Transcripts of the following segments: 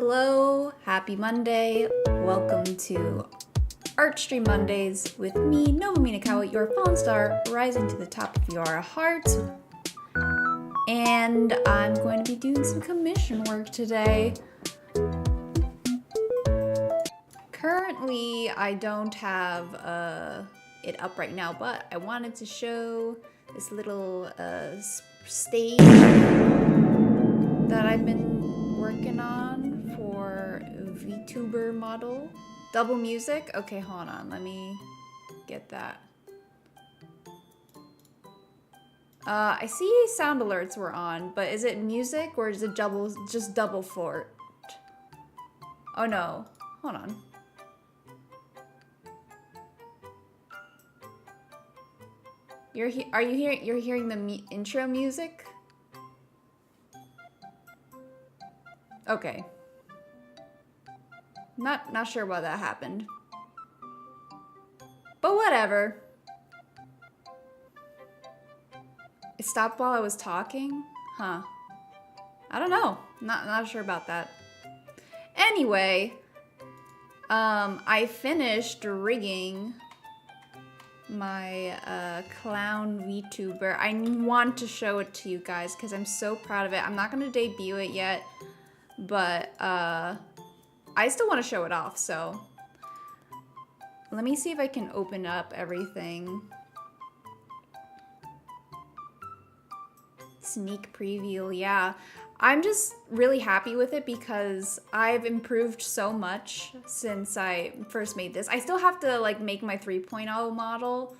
Hello, happy Monday. Welcome to Art Stream Mondays with me, Nova Minokawa, your fallen star rising to the top of your heart. And I'm going to be doing some commission work today. Currently, I don't have it up right now, but I wanted to show this little stage that I've been working on for VTuber model. Double music? Okay, hold on, let me get that. I see sound alerts were on, but is it music or is it just double fort? Oh no, hold on. You're hearing the intro music? Okay. Not sure why that happened. But whatever. It stopped while I was talking? Huh. I don't know. Not sure about that. Anyway, I finished rigging my clown VTuber. I want to show it to you guys because I'm so proud of it. I'm not going to debut it yet, but I still want to show it off, so let me see if I can open up everything. Sneak preview, yeah. I'm just really happy with it because I've improved so much since I first made this. I still have to like make my 3.0 model,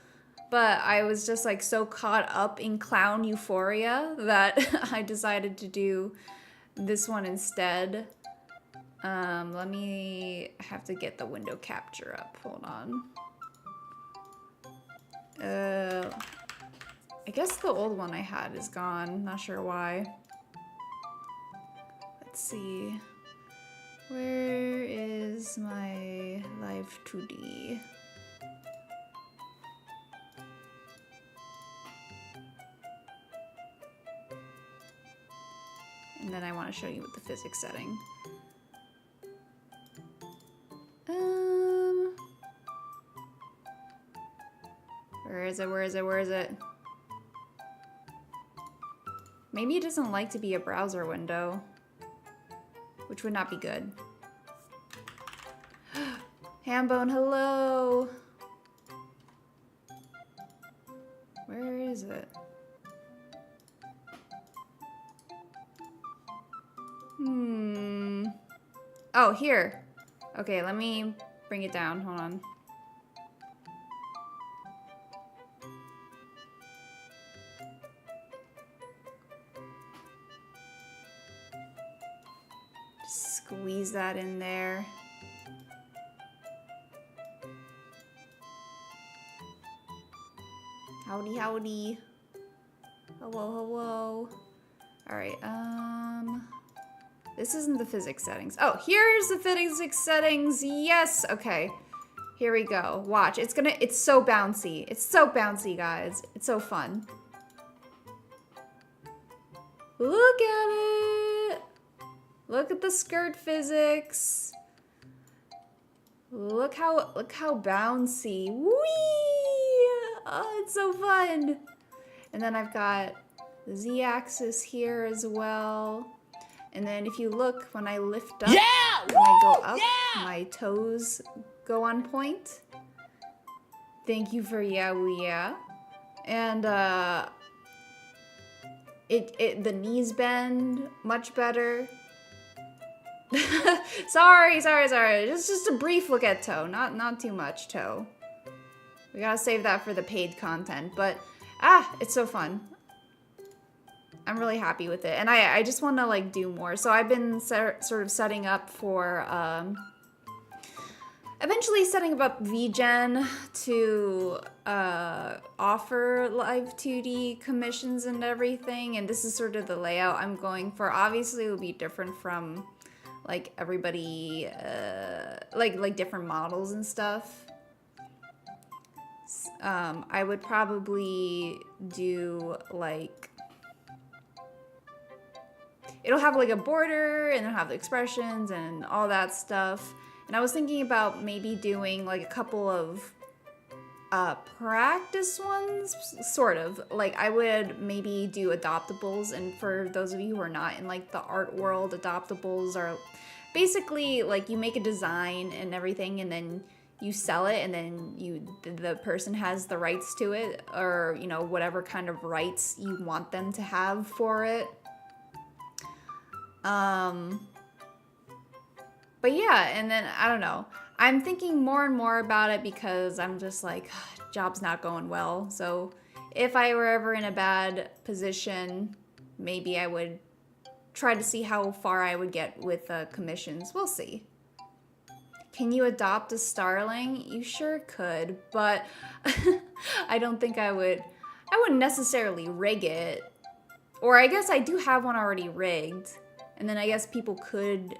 but I was just like so caught up in clown euphoria that I decided to do this one instead. Let me have to get the window capture up. Hold on. I guess the old one I had is gone. Not sure why. Let's see. Where is my live 2D? And then I want to show you with the physics setting. Where is it? Maybe it doesn't like to be a browser window, which would not be good. Hambone, hello! Where is it? Oh, here. Okay, let me bring it down. Hold on. Squeeze that in there. Howdy, howdy. Hello. All right, this isn't the physics settings. Oh, here's the physics settings. Yes, okay. Here we go. Watch, it's so bouncy. It's so bouncy, guys. It's so fun. Look at it. Look at the skirt physics. Look how bouncy. Whee! Oh, it's so fun. And then I've got the Z-axis here as well. And then if you look, when I lift up, when I go up, my toes go on point. Thank you for yeah. And the knees bend much better. sorry. Just a brief look at toe, not too much toe. We gotta save that for the paid content, but it's so fun. I'm really happy with it, and I just want to like do more. So I've been sort of setting up for eventually setting up VGen to offer live 2D commissions and everything, and this is sort of the layout I'm going for. Obviously, it will be different from like everybody, like different models and stuff. I would probably do like it'll have like a border and it'll have the expressions and all that stuff. And I was thinking about maybe doing like a couple of practice ones, sort of. Like I would maybe do adoptables, and for those of you who are not in like the art world, adoptables are basically like you make a design and everything, and then you sell it, and then the person has the rights to it, or you know, whatever kind of rights you want them to have for it. But yeah, and then I don't know. I'm thinking more and more about it because I'm just like, job's not going well. So if I were ever in a bad position, maybe I would try to see how far I would get with commissions. We'll see. Can you adopt a starling? You sure could, but I don't think I would. I wouldn't necessarily rig it. Or I guess I do have one already rigged. And then I guess people could,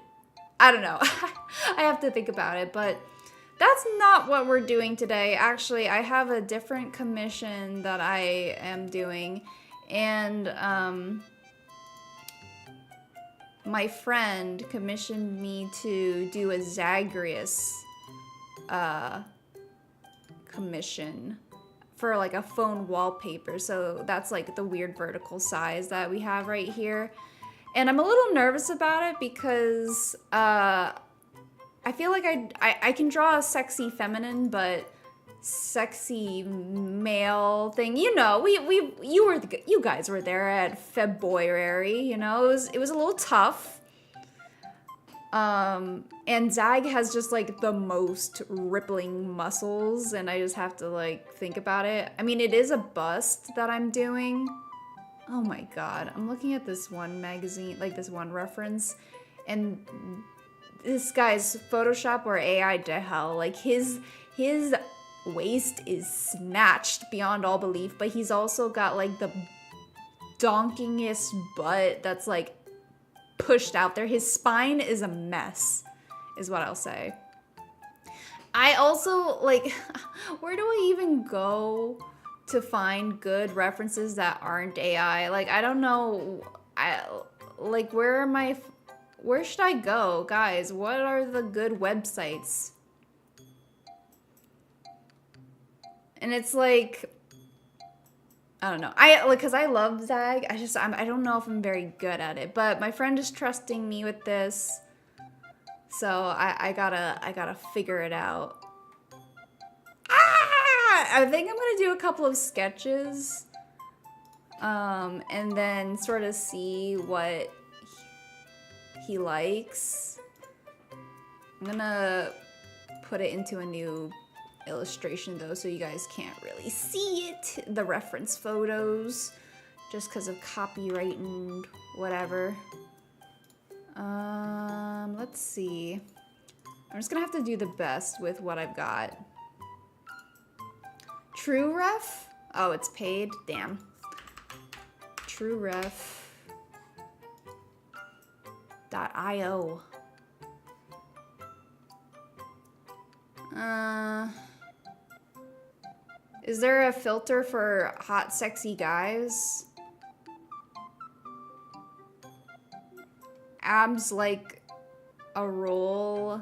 I don't know. I have to think about it, but that's not what we're doing today. Actually, I have a different commission that I am doing, and my friend commissioned me to do a Zagreus commission for like a phone wallpaper. So that's like the weird vertical size that we have right here. And I'm a little nervous about it because I feel like I can draw a sexy feminine, but sexy male thing. You know, you guys were there at February. You know, it was a little tough. And Zag has just like the most rippling muscles, and I just have to like think about it. I mean, it is a bust that I'm doing. Oh my god, I'm looking at this one magazine, like this one reference, and this guy's Photoshop or AI to hell. Like his waist is snatched beyond all belief, but he's also got like the donkingest butt that's like pushed out there. His spine is a mess, is what I'll say. I also, like, where do I even go to find good references that aren't AI? Like, I don't know. Where should I go? Guys, what are the good websites? And it's like, I don't know. Cause I love Zag. I don't know if I'm very good at it, but my friend is trusting me with this. So I gotta figure it out. I think I'm gonna do a couple of sketches, and then sort of see what he likes. I'm gonna put it into a new illustration though, so you guys can't really see it, the reference photos, just because of copyright and whatever. Let's see. I'm just gonna have to do the best with what I've got. True Ref? Oh, it's paid? Damn. True Ref.io. Is there a filter for hot, sexy guys? Abs like a roll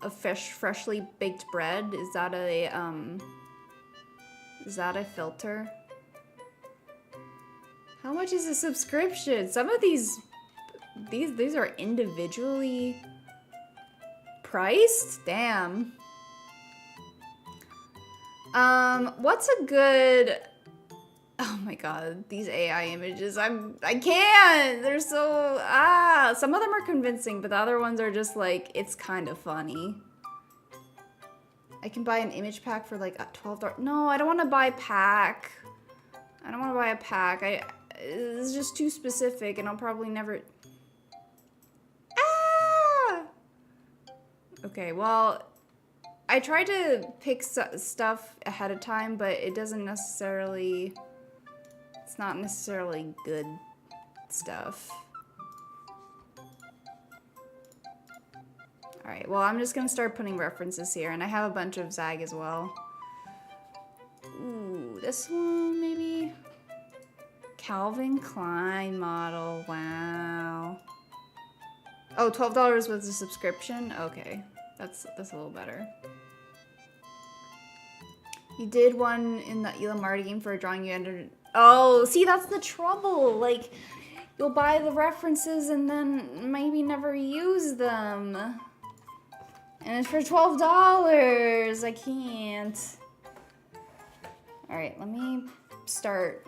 of freshly baked bread? Is that a filter? How much is a subscription? Some of these are individually priced? Damn. What's a good... Oh my god, these AI images, I can't! They're so... some of them are convincing, but the other ones are just like, it's kind of funny. I can buy an image pack for like $12. No, I don't want to buy a pack. I don't want to buy a pack. It's just too specific, and I'll probably never... Okay, well... I try to pick stuff ahead of time, but it doesn't necessarily... It's not necessarily good stuff. Alright, well, I'm just gonna start putting references here, and I have a bunch of Zag as well. Ooh, this one, maybe? Calvin Klein model, wow. Oh, $12 was the subscription? Okay. That's a little better. You did one in the Elam Marty game for a drawing you entered. Oh, see, that's the trouble. Like, you'll buy the references and then maybe never use them. And it's for $12. I can't. All right, let me start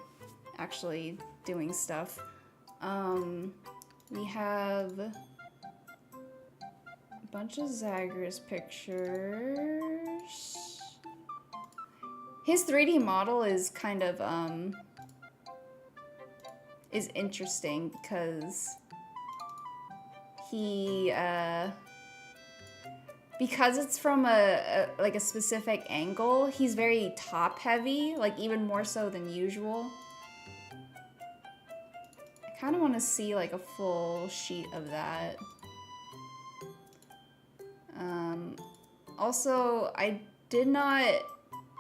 actually doing stuff. We have a bunch of Zagreus pictures. His 3D model is kind of, is interesting because he, because it's from a specific angle, he's very top heavy, like even more so than usual. I kind of want to see like a full sheet of that. Also, I did not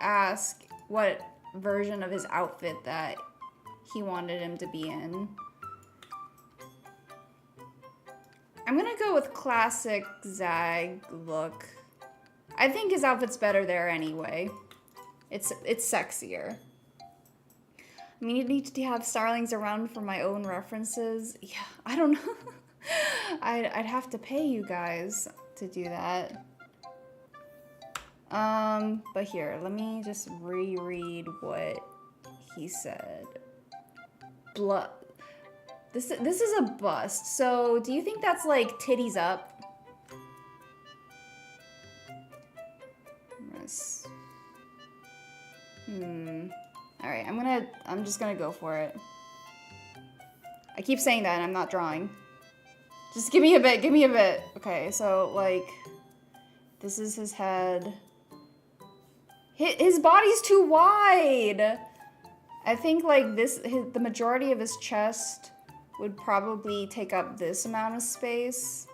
ask what version of his outfit that he wanted him to be in. I'm gonna go with classic Zag look. I think his outfit's better there anyway. It's sexier. I mean, you need to have starlings around for my own references. Yeah, I don't know. I'd have to pay you guys to do that. But here, let me just reread what he said. Blood. This is a bust. So, do you think that's like titties up? All right, I'm just gonna go for it. I keep saying that and I'm not drawing. Just give me a bit, Okay, so like, this is his head. His body's too wide. I think like the majority of his chest would probably take up this amount of space.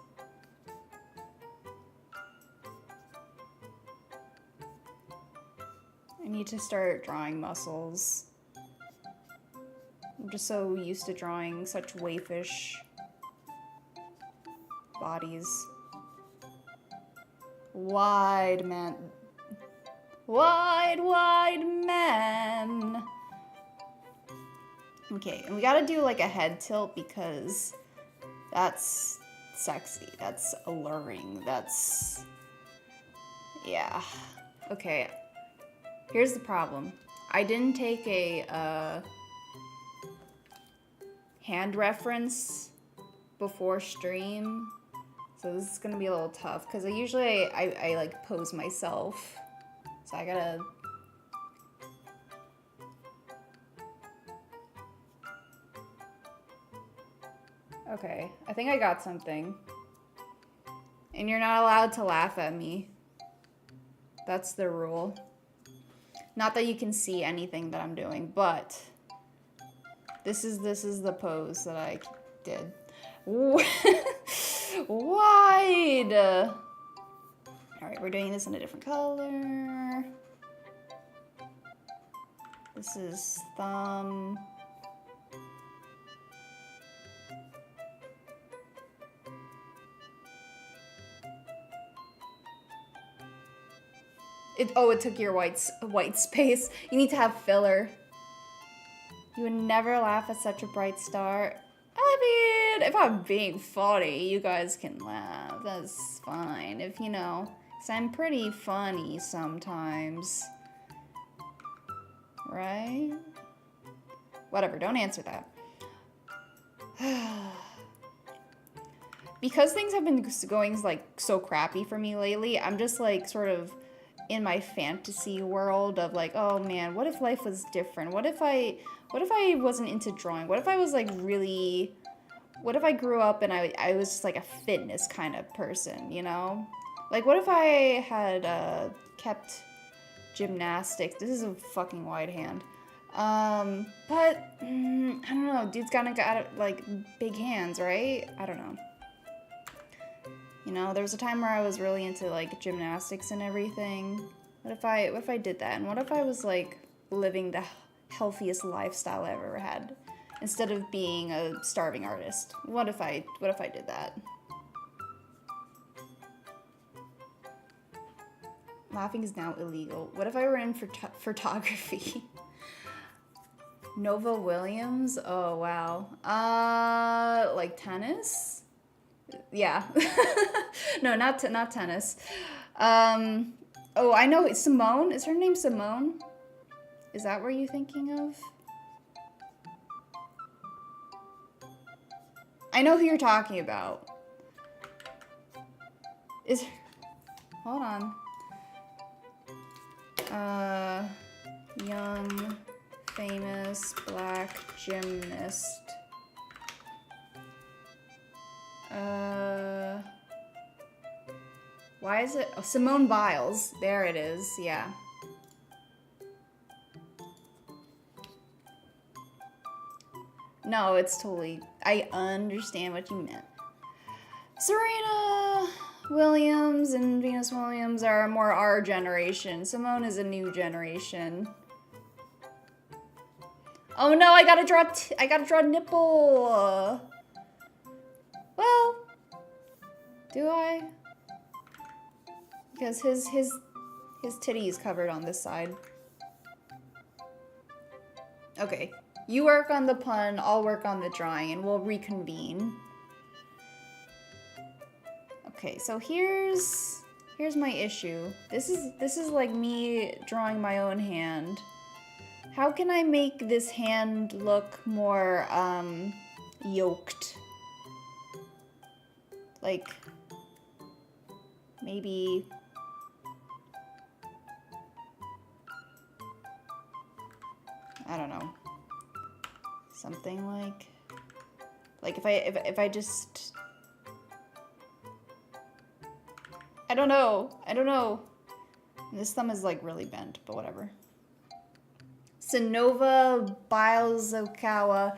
I need to start drawing muscles. I'm just so used to drawing such waifish bodies. Wide man. Wide man. Okay, and we gotta do like a head tilt because that's sexy. That's alluring. That's... yeah. Okay. Here's the problem. I didn't take a hand reference before stream. So this is gonna be a little tough because usually I like pose myself. So I gotta... okay, I think I got something. And you're not allowed to laugh at me. That's the rule. Not that you can see anything that I'm doing, but this is the pose that I did. Wide! Alright, we're doing this in a different color. This is thumb. It took your white space. You need to have filler. You would never laugh at such a bright star. I mean, if I'm being funny, you guys can laugh. That's fine. If you know, 'cause I'm pretty funny sometimes. Right? Whatever, don't answer that. Because things have been going like so crappy for me lately, I'm just like sort of in my fantasy world of like, oh man, what if life was different? What if I wasn't into drawing? What if I was like really, what if I grew up and I was just like a fitness kind of person, you know? Like what if I had kept gymnastics? This is a fucking wide hand. But I don't know, dude's got like big hands, right? I don't know. You know, there was a time where I was really into like gymnastics and everything. What if I did that? And what if I was like living the healthiest lifestyle I ever had instead of being a starving artist? What if I did that? Laughing is now illegal. What if I were in photography? Nova Williams? Oh, wow. Like tennis? Yeah. No, not tennis. Oh, I know. Simone? Is her name Simone? Is that what you're thinking of? I know who you're talking about. Hold on. Young, famous, black gymnast. Why is it? Oh, Simone Biles. There it is. Yeah. No, it's totally... I understand what you meant. Serena Williams and Venus Williams are more our generation. Simone is a new generation. Oh no, I gotta draw a nipple. Well, do I? Because his titty is covered on this side. Okay, you work on the pun, I'll work on the drawing, and we'll reconvene. Okay, so here's my issue. This is like me drawing my own hand. How can I make this hand look more yoked? Like maybe I don't know. Something like if I just I don't know. This thumb is like really bent, but whatever. Nova Minokawa.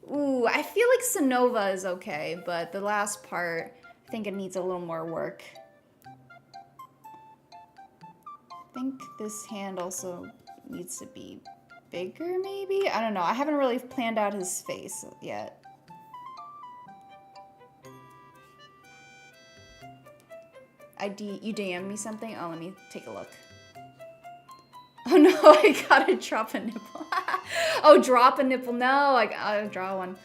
Ooh, I feel like Sonova is okay, but the last part, I think it needs a little more work. I think this hand also needs to be bigger, maybe? I don't know. I haven't really planned out his face yet. You DM me something? Oh, let me take a look. Oh no, I gotta drop a nipple. Oh, drop a nipple. No, I gotta draw one.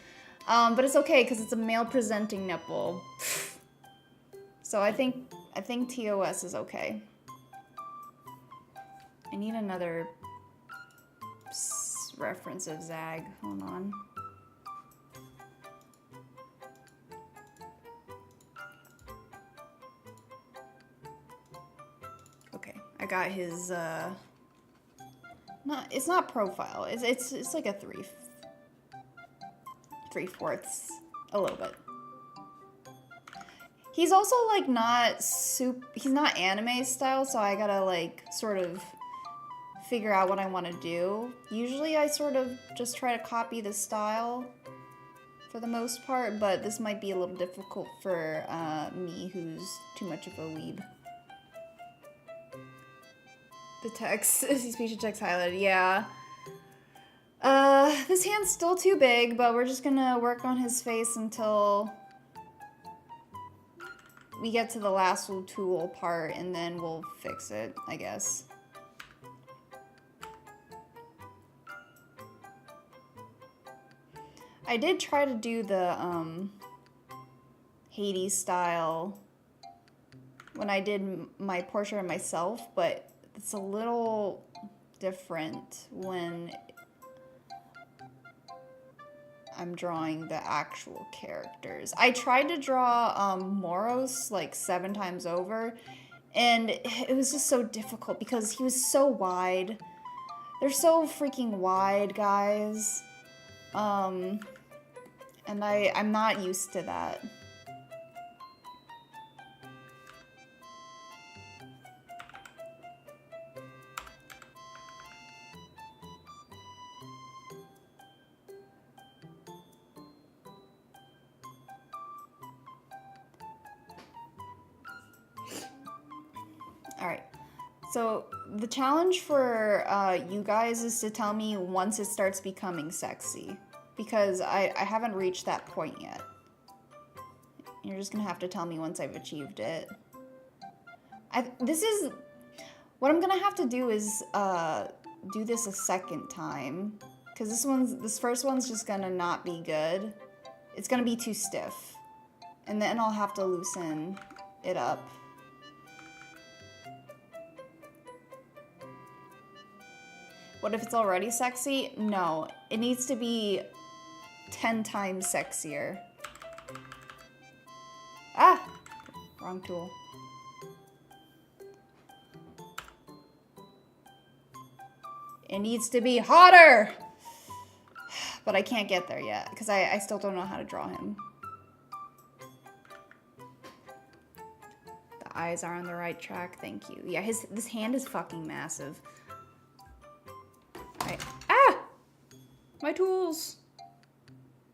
But it's okay because it's a male presenting nipple. So I think TOS is okay. I need another reference of Zag. Hold on. Okay, I got his it's not profile. It's like a 3/4, a little bit. He's also like he's not anime style, so I gotta like sort of figure out what I want to do. Usually I sort of just try to copy the style for the most part, but this might be a little difficult for me, who's too much of a weeb. The text, speech and text highlighted, yeah. This hand's still too big, but we're just gonna work on his face until we get to the last tool part, and then we'll fix it, I guess. I did try to do the Hades style when I did my portrait of myself, but it's a little different when I'm drawing the actual characters. I tried to draw Moros like 7 times over, and it was just so difficult because he was so wide. They're so freaking wide, guys. And I'm not used to that. Alright, so the challenge for you guys is to tell me once it starts becoming sexy, because I haven't reached that point yet. You're just gonna have to tell me once I've achieved it. What I'm gonna have to do is do this a second time. Because this first one's just gonna not be good. It's gonna be too stiff. And then I'll have to loosen it up. What if it's already sexy? No, it needs to be 10 times sexier. Ah! Wrong tool. It needs to be hotter! But I can't get there yet, because I still don't know how to draw him. The eyes are on the right track, thank you. Yeah, this hand is fucking massive. Alright. Ah! My tools!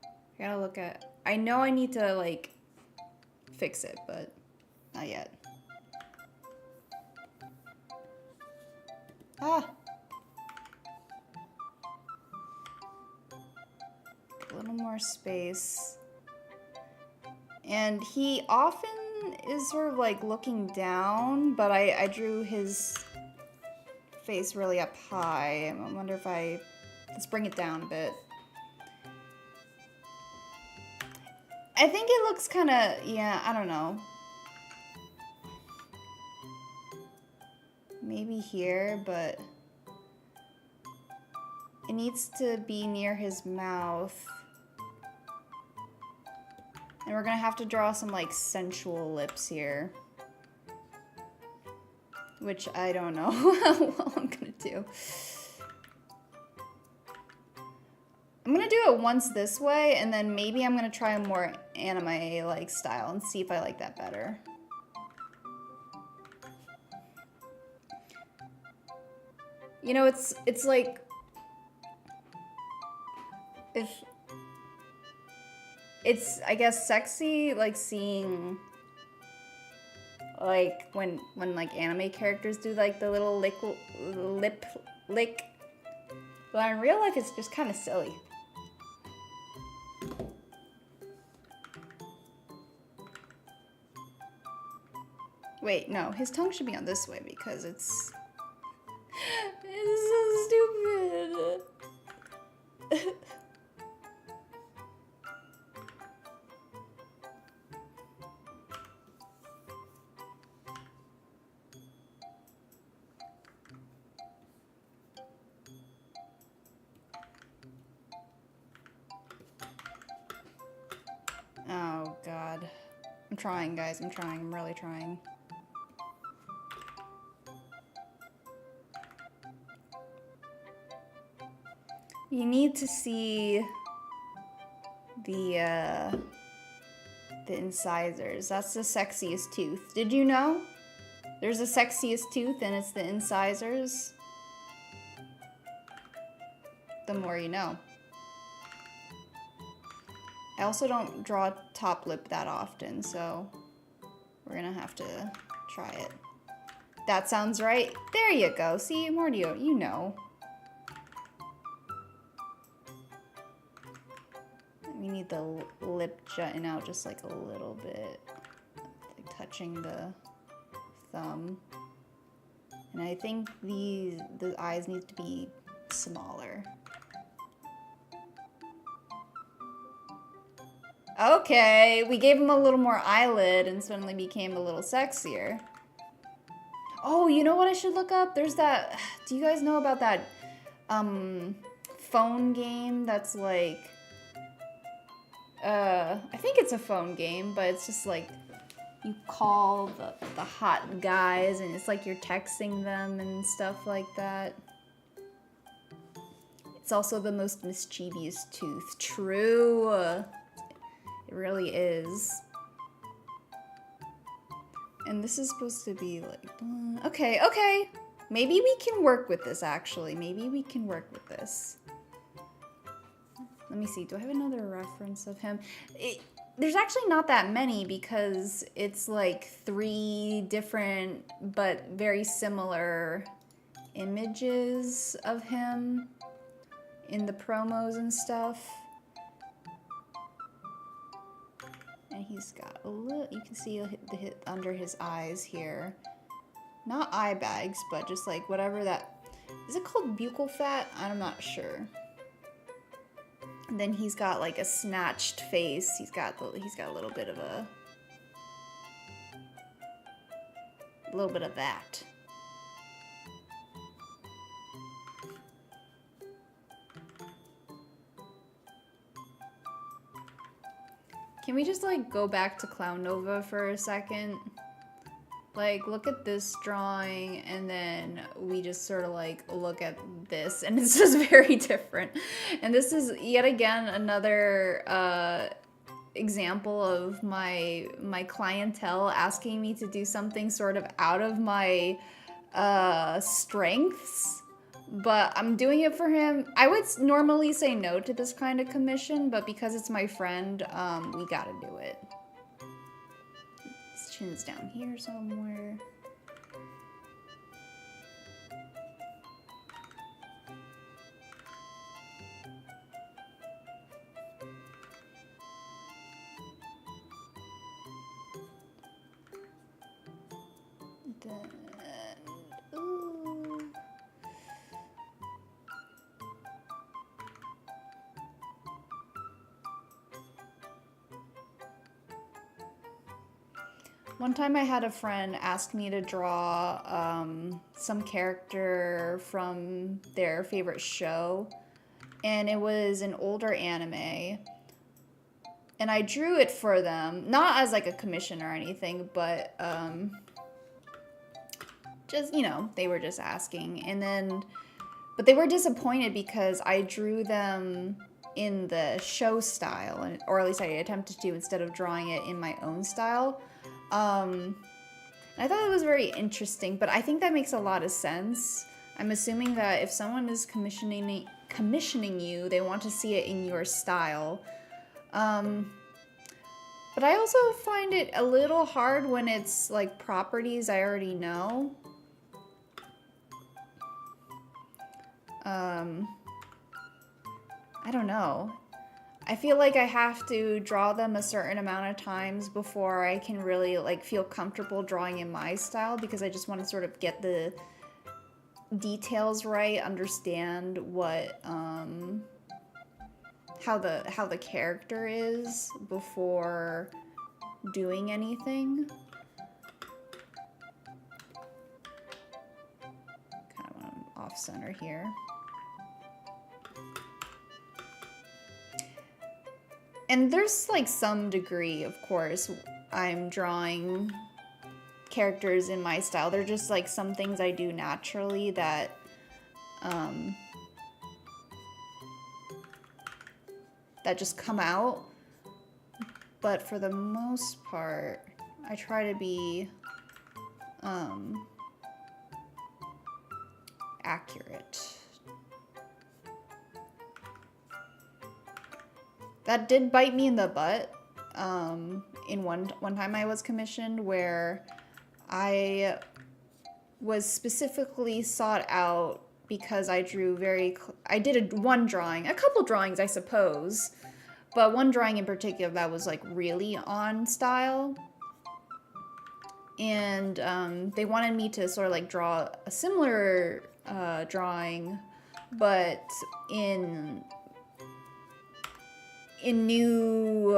I gotta look at... I know I need to, like, fix it, but not yet. Ah! A little more space. And he often is sort of like looking down, but I drew his face really up high. I wonder if let's bring it down a bit. I think it looks kind of, yeah, I don't know. Maybe here, but it needs to be near his mouth. And we're gonna have to draw some like sensual lips here. Which I don't know what I'm gonna do. I'm gonna do it once this way, and then maybe I'm gonna try a more anime-like style and see if I like that better. You know, it's like if it's, I guess, sexy, like seeing like when like anime characters do like the little lip lick. But in real life, it's just kind of silly. Wait, no, his tongue should be on this way because it's so stupid. Oh, God. I'm trying, guys. I'm trying. I'm really trying. You need to see the incisors. That's the sexiest tooth. Did you know? There's a sexiest tooth and it's the incisors. The more you know. I also don't draw top lip that often, so we're gonna have to try it. That sounds right. There you go. See, more do you know. We need the lip jutting out just like a little bit, like touching the thumb. And I think the eyes need to be smaller. Okay, we gave him a little more eyelid and suddenly became a little sexier. Oh, you know what I should look up? There's that, do you guys know about that phone game that's like, I think it's a phone game, but it's just like, you call the hot guys and it's like you're texting them and stuff like that. It's also the most mischievous tooth. True. It really is. And this is supposed to be like, okay, okay. Maybe we can work with this, actually. Maybe we can work with this. Let me see, do I have another reference of him? There's actually not that many because it's like 3 different but very similar images of him in the promos and stuff. And he's got a little, you can see the hit under his eyes here. not eye bags, but just like whatever that, is it called buccal fat? I'm not sure. And then he's got like a snatched face. He's got a little bit of that. Can we just like go back to Clown Nova for a second? Like, look at this drawing, and then we just sort of like look at this, and it's just very different. And this is yet again another example of my clientele asking me to do something sort of out of my strengths. But I'm doing it for him. I would normally say no to this kind of commission, but because it's my friend, we gotta do it. His chin's down here somewhere. One time I had a friend ask me to draw some character from their favorite show, and it was an older anime, and I drew it for them, not as like a commission or anything, but just, you know, they were just asking, and then, but they were disappointed because I drew them in the show style, or at least I attempted to instead of drawing it in my own style. I thought it was very interesting, but I think that makes a lot of sense. I'm assuming that if someone is commissioning you, they want to see it in your style. But I also find it a little hard when it's like properties I already know. I don't know. I feel like I have to draw them a certain amount of times before I can really like feel comfortable drawing in my style, because I just want to sort of get the details right, understand what how the character is before doing anything. Kind of want them off center here. And there's like some degree, of course, I'm drawing characters in my style. They're just like some things I do naturally that that just come out. But for the most part, I try to be accurate. That did bite me in the butt in one time I was commissioned, where I was specifically sought out because I drew I did one drawing, a couple drawings I suppose, but one drawing in particular that was like really on style. And they wanted me to sort of like draw a similar drawing, but in new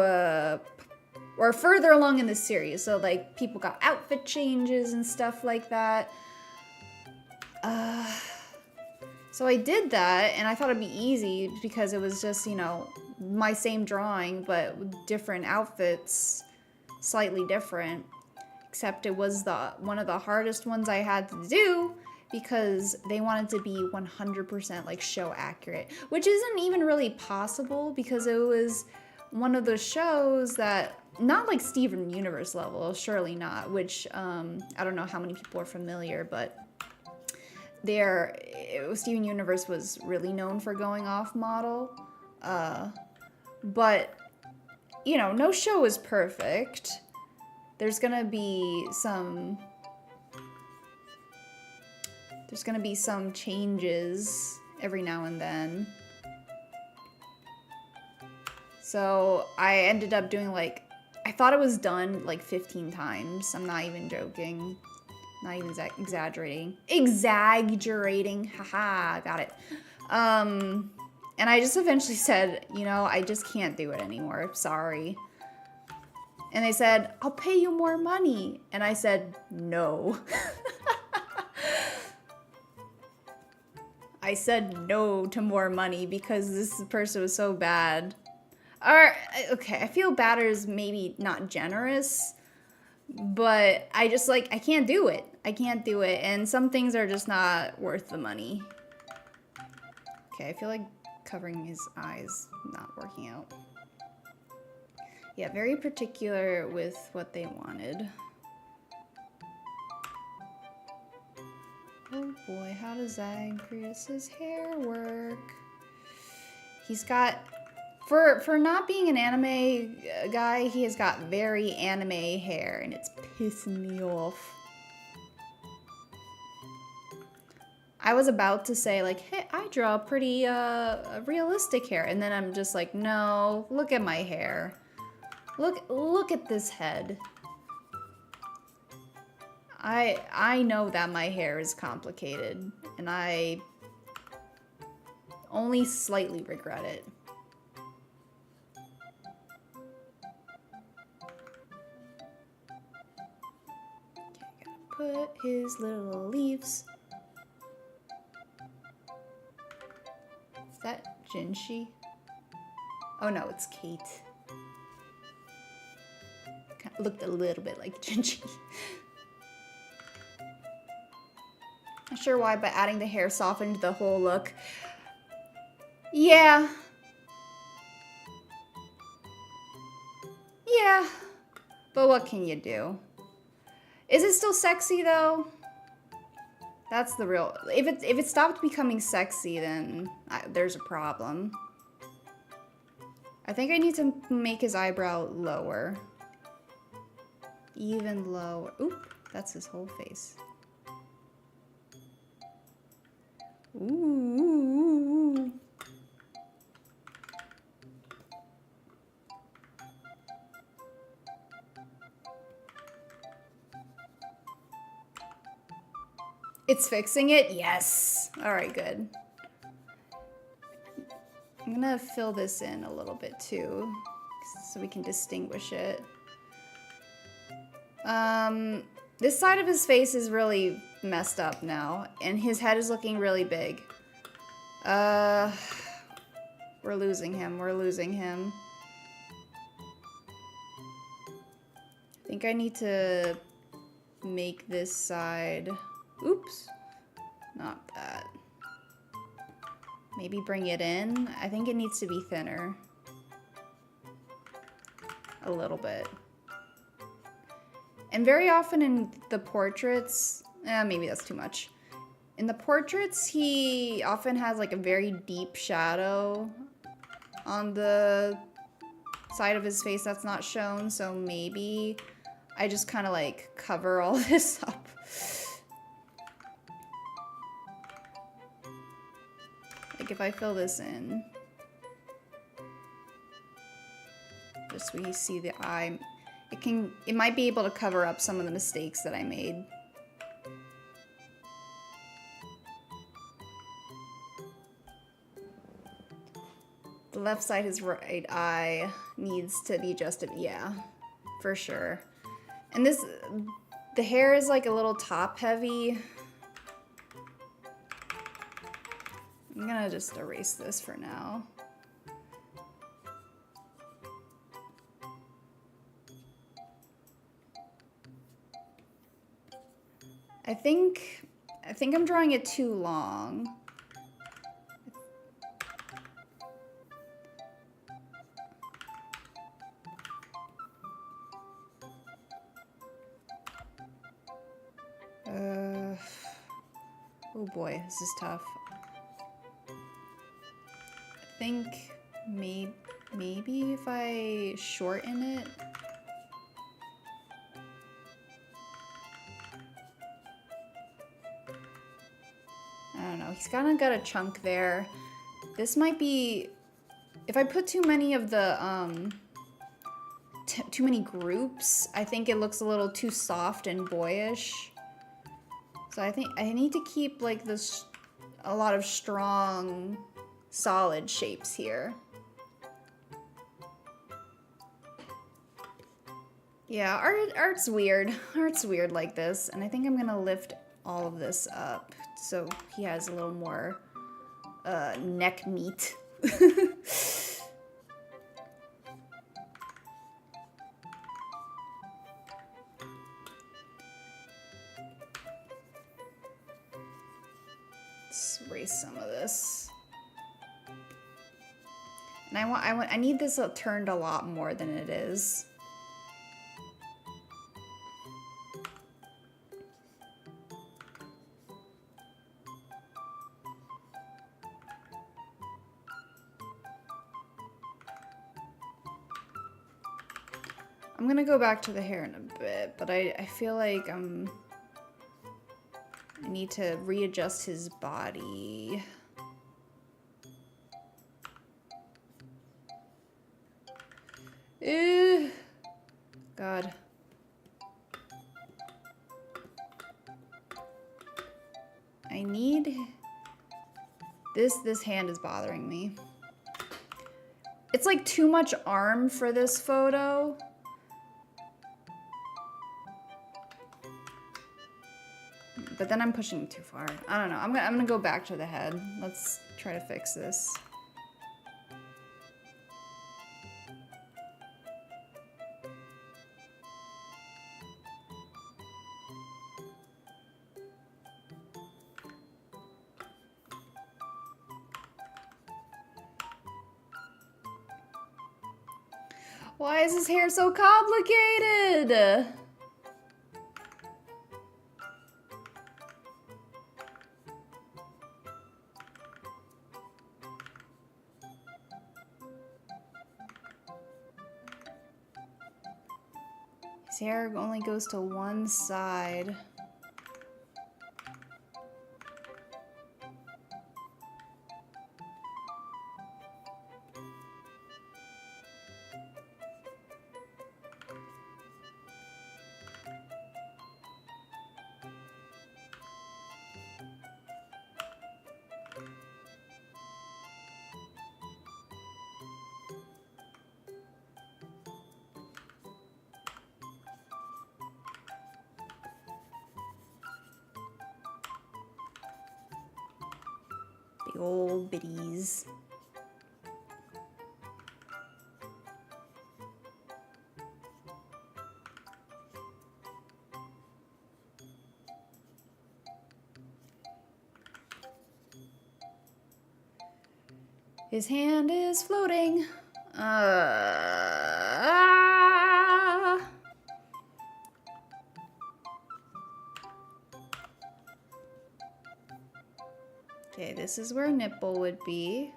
or further along in the series, so like people got outfit changes and stuff like that. So I did that, and I thought it'd be easy because it was just, you know, my same drawing but with different outfits, slightly different, except it was one of the hardest ones I had to do because they wanted to be 100% like show accurate, which isn't even really possible because it was one of those shows that, not like Steven Universe level, surely not, which I don't know how many people are familiar, but Steven Universe was really known for going off model, but you know, no show is perfect. There's gonna be some changes every now and then. So I ended up doing like, I thought it was done like 15 times. I'm not even joking. Not even exaggerating. Exaggerating. Haha, got it. And I just eventually said, you know, I just can't do it anymore. Sorry. And they said, I'll pay you more money. And I said, no. I said no to more money because this person was so bad. Okay, I feel bad is maybe not generous, but I just like, I can't do it. I can't do it. And some things are just not worth the money. Okay, I feel like covering his eyes not working out. Yeah, very particular with what they wanted. Oh boy, how does Zagreus's hair work? He's got, for not being an anime guy, he has got very anime hair, and it's pissing me off. I was about to say, like, hey, I draw pretty realistic hair, and then I'm just like, no, look at my hair. Look at this head. I know that my hair is complicated, and I only slightly regret it. Okay, gotta put his little leaves. Is that Jinshi? Oh no, it's Kate. Kind of looked a little bit like Jinshi. Not sure why, but adding the hair softened the whole look. Yeah. Yeah. But what can you do? Is it still sexy though? That's the real... If it stopped becoming sexy, then there's a problem. I think I need to make his eyebrow lower. Even lower. Oop, that's his whole face. Ooh. It's fixing it? Yes. All right, good. I'm gonna fill this in a little bit too, so we can distinguish it. This side of his face is really messed up now, and his head is looking really big. We're losing him. We're losing him. I think I need to make this side... Oops. Not that. Maybe bring it in. I think it needs to be thinner. A little bit. And very often in the portraits, maybe that's too much. In the portraits, he often has like a very deep shadow on the side of his face that's not shown. So maybe I just kind of like cover all this up. Like if I fill this in, just so we see the eye, it might be able to cover up some of the mistakes that I made. The left side, his right eye, needs to be adjusted. Yeah, for sure. And the hair is like a little top heavy. I'm gonna just erase this for now. I think I'm drawing it too long. Oh boy, this is tough. I think maybe if I shorten it. I don't know, he's kind of got a chunk there. This might be, if I put too many of the, too many groups, I think it looks a little too soft and boyish. So I think I need to keep like this, a lot of strong, solid shapes here. Yeah, art's weird. Art's weird like this, and I think I'm gonna lift all of this up so he has a little more neck meat. Let's erase some of this. And I need this turned a lot more than it is. I'm gonna go back to the hair in a bit, but I feel like I need to readjust his body. Ew. God. I need this hand is bothering me. It's like too much arm for this photo. But then I'm pushing too far. I don't know. I'm gonna go back to the head. Let's try to fix this. Why is his hair so complicated? His hair only goes to one side. Big old bitties. His hand is floating. Okay, this is where a nipple would be.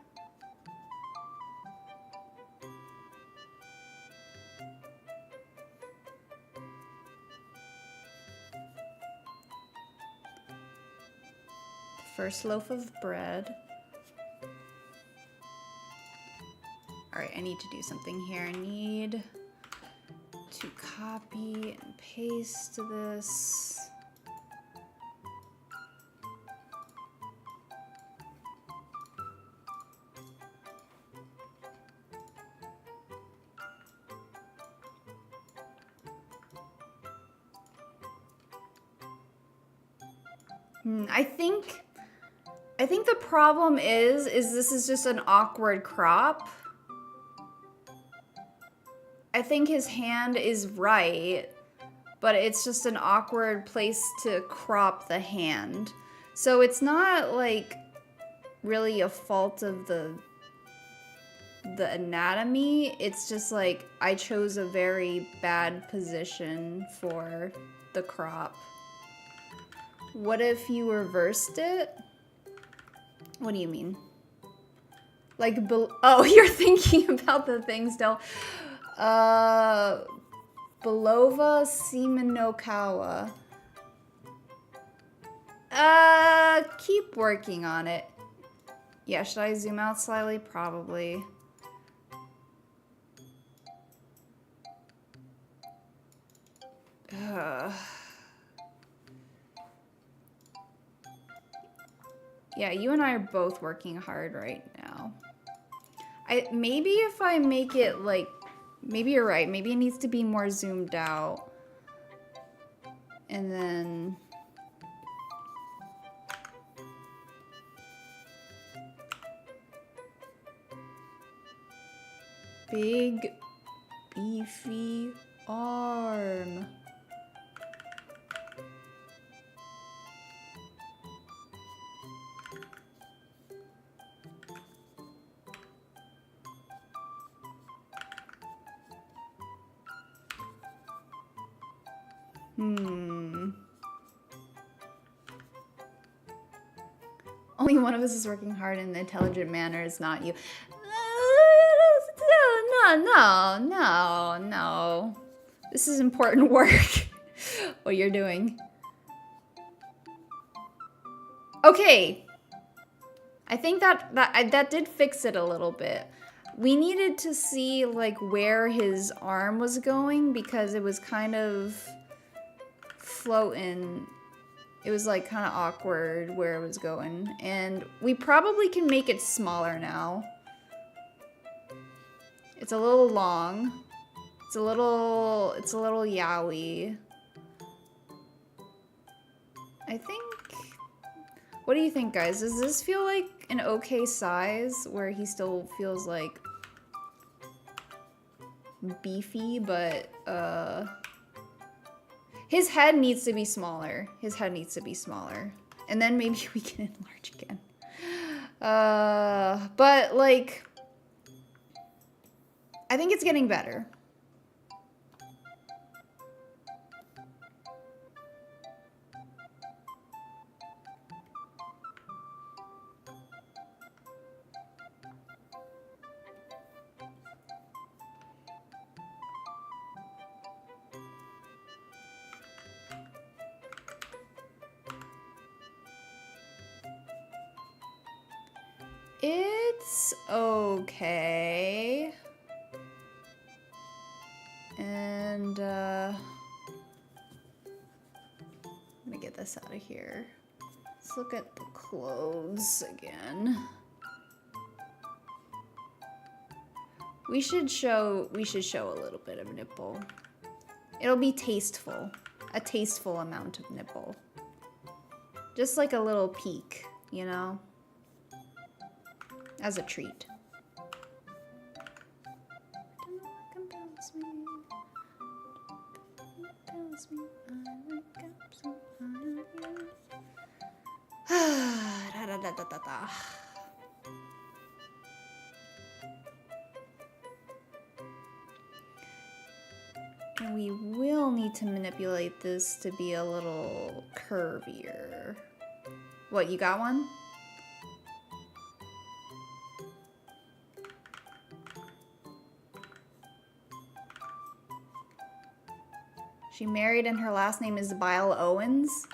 First loaf of bread. Alright, I need to do something here. I need to copy and paste this. I think the problem is this is just an awkward crop. I think his hand is right, but it's just an awkward place to crop the hand. So it's not like really a fault of the anatomy. It's just like I chose a very bad position for the crop. What if you reversed it? What do you mean? Like, oh, you're thinking about the thing still. Nova Minokawa. Keep working on it. Yeah, should I zoom out slightly? Probably. Yeah, you and I are both working hard right now. Maybe if I make it like, maybe you're right. Maybe it needs to be more zoomed out. And then... big, beefy arm. Only one of us is working hard in an intelligent manner, is not you. No. This is important work, what you're doing. Okay. I think that did fix it a little bit. We needed to see like where his arm was going because it was kind of floating. It was like kind of awkward where it was going. And we probably can make it smaller now. It's a little long. It's a little yaoi. I think... What do you think, guys? Does this feel like an okay size where he still feels like beefy, but his head needs to be smaller. His head needs to be smaller. And then maybe we can enlarge again. But like, I think it's getting better. It's okay. And, let me get this out of here. Let's look at the clothes again. We should show a little bit of nipple. It'll be tasteful. A tasteful amount of nipple. Just like a little peek, you know? As a treat. And we will need to manipulate this to be a little curvier. What, you got one? She married and her last name is Bile Owens?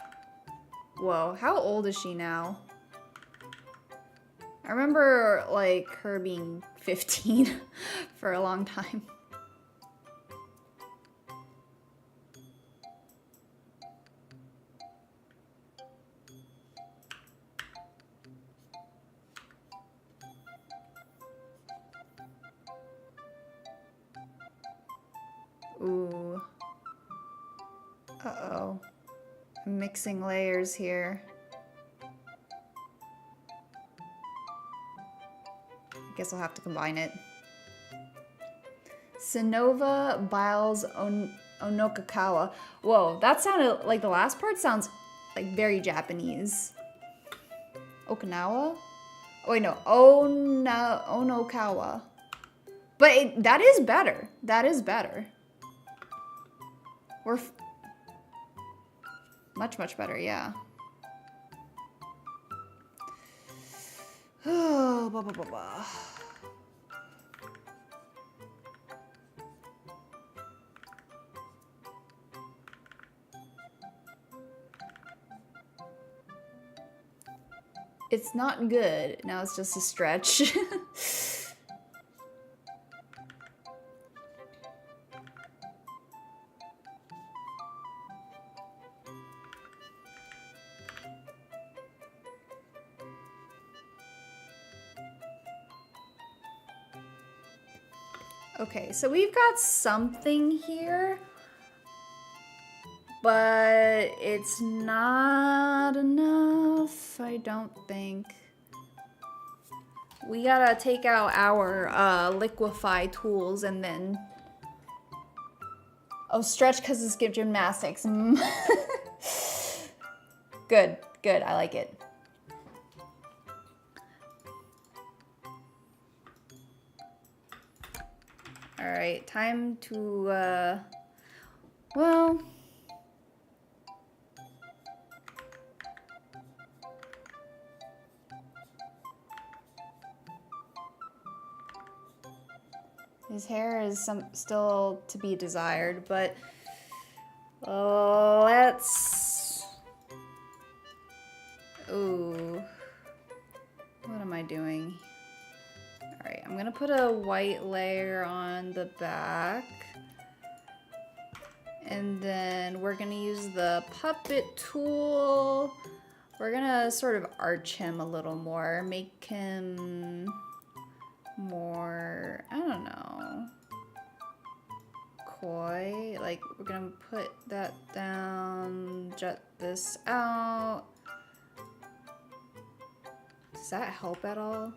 Whoa, how old is she now? I remember, like, her being 15 for a long time. Ooh. Uh-oh. I'm mixing layers here. I guess I'll have to combine it. Nova Minokawa. Whoa, that sounded like the last part sounds like very Japanese. Okinawa? Oh wait, no. Onokawa. But that is better. That is better. We're much, much better, yeah. Oh, blah, blah, blah, blah. It's not good. Now it's just a stretch. Okay, so we've got something here, but it's not enough, I don't think. We gotta take out our liquefy tools and then... Oh, stretch because it's good gymnastics. Good, good, I like it. All right, time to, well... His hair is still to be desired, but let's... Ooh. What am I doing? Alright, I'm gonna put a white layer on the back. And then we're gonna use the puppet tool. We're gonna sort of arch him a little more, make him more, I don't know, coy. Like, we're gonna put that down, jut this out. Does that help at all?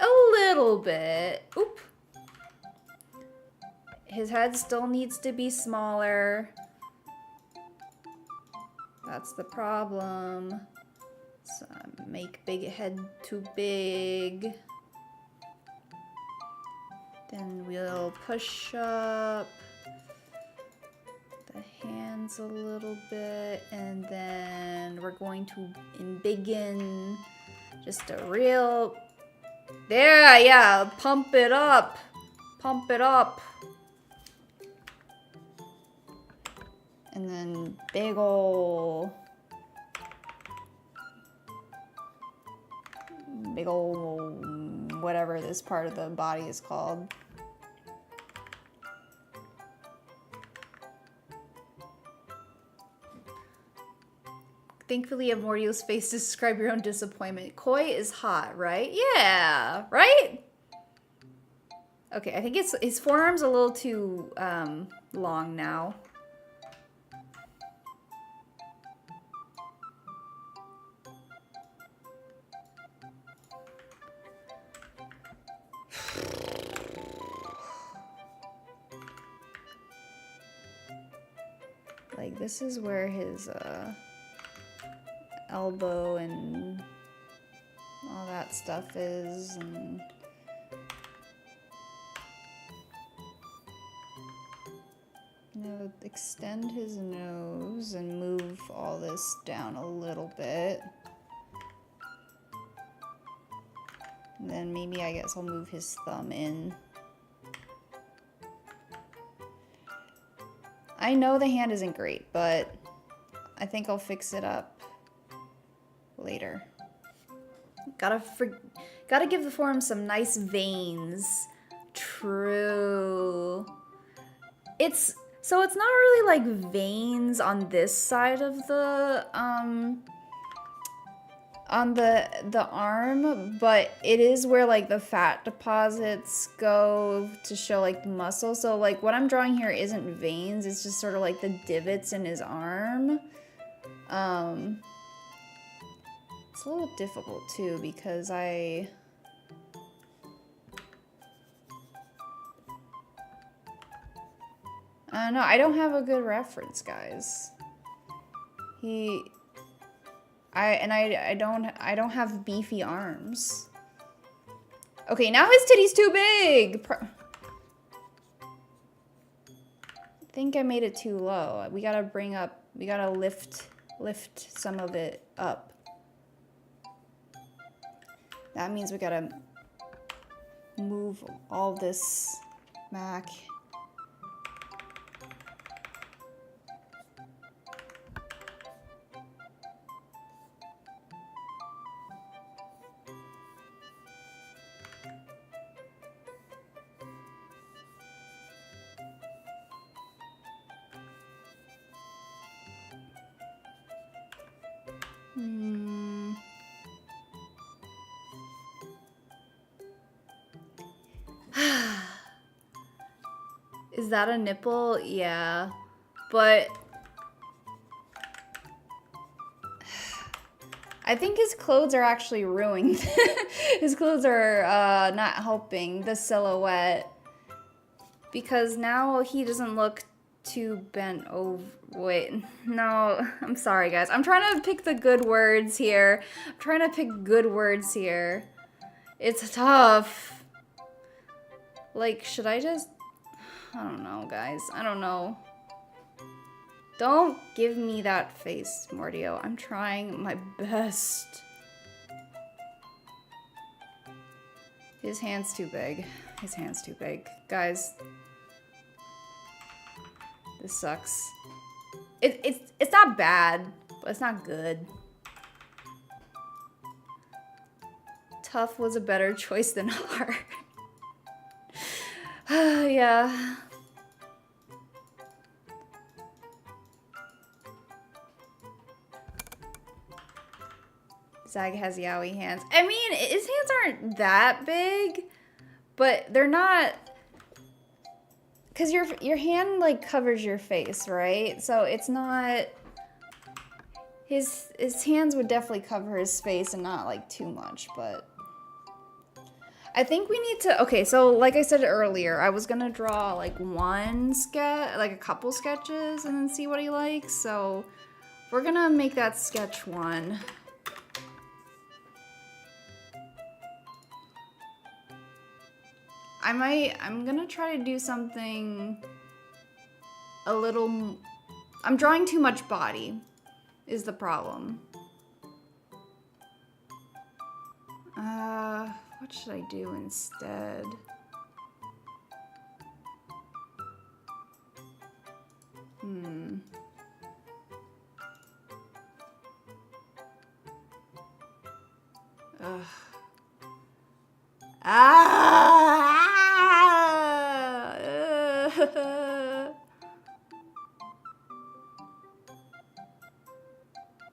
A little bit. Oop. His head still needs to be smaller. That's the problem. So make big head too big. Then we'll push up the hands a little bit, and then we're going to embiggen just a real... There, yeah, pump it up. Pump it up. And then big ol' whatever this part of the body is called. Thankfully, you have more to use face to describe your own disappointment. Koi is hot, right? Yeah, right? Okay, I think his forearm's a little too long now. Like, this is where his elbow and all that stuff is, and now extend his nose and move all this down a little bit. And then maybe I guess I'll move his thumb in. I know the hand isn't great, but I think I'll fix it up later. Gotta give the forearm some nice veins. True. So it's not really like veins on this side of the on the arm, but it is where like the fat deposits go to show like the muscle. So like what I'm drawing here isn't veins, it's just sort of like the divots in his arm. It's a little difficult too because I don't know, I don't have a good reference, guys. I don't have beefy arms. Okay, now his titty's too big. I think I made it too low. We gotta lift some of it up. That means we gotta move all this back. Is that a nipple? Yeah. But I think his clothes are actually ruined. His clothes are not helping the silhouette. Because now he doesn't look too bent over. Wait, no, I'm sorry, guys. I'm trying to pick the good words here. I'm trying to pick good words here. It's tough. Like, should I just... I don't know, guys. I don't know. Don't give me that face, Mordio. I'm trying my best. His hand's too big. His hand's too big. Guys. This sucks. It's not bad, but it's not good. Tough was a better choice than hard. Yeah. Zag has yaoi hands. I mean, his hands aren't that big, but they're not... Because your hand, like, covers your face, right? So it's not... His hands would definitely cover his face and not, like, too much, but... I think we need to... Okay, so like I said earlier, I was going to draw, like, one sketch, like, a couple sketches and then see what he likes. So we're going to make that sketch one. I'm gonna try to do something a little... I'm drawing too much body, is the problem. What should I do instead? Ugh.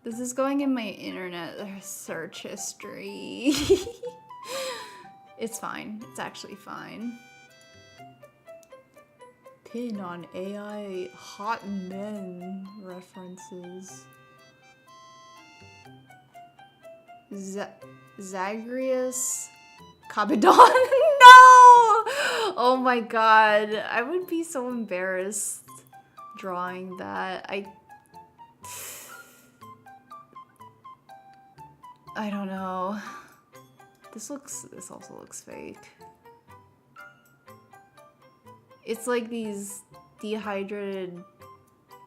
This is going in my internet search history. It's fine. It's actually fine. Pin on AI hot men references. Zagreus Cabedon? No! Oh my god. I would be so embarrassed drawing that. I don't know. This also looks fake. It's like these dehydrated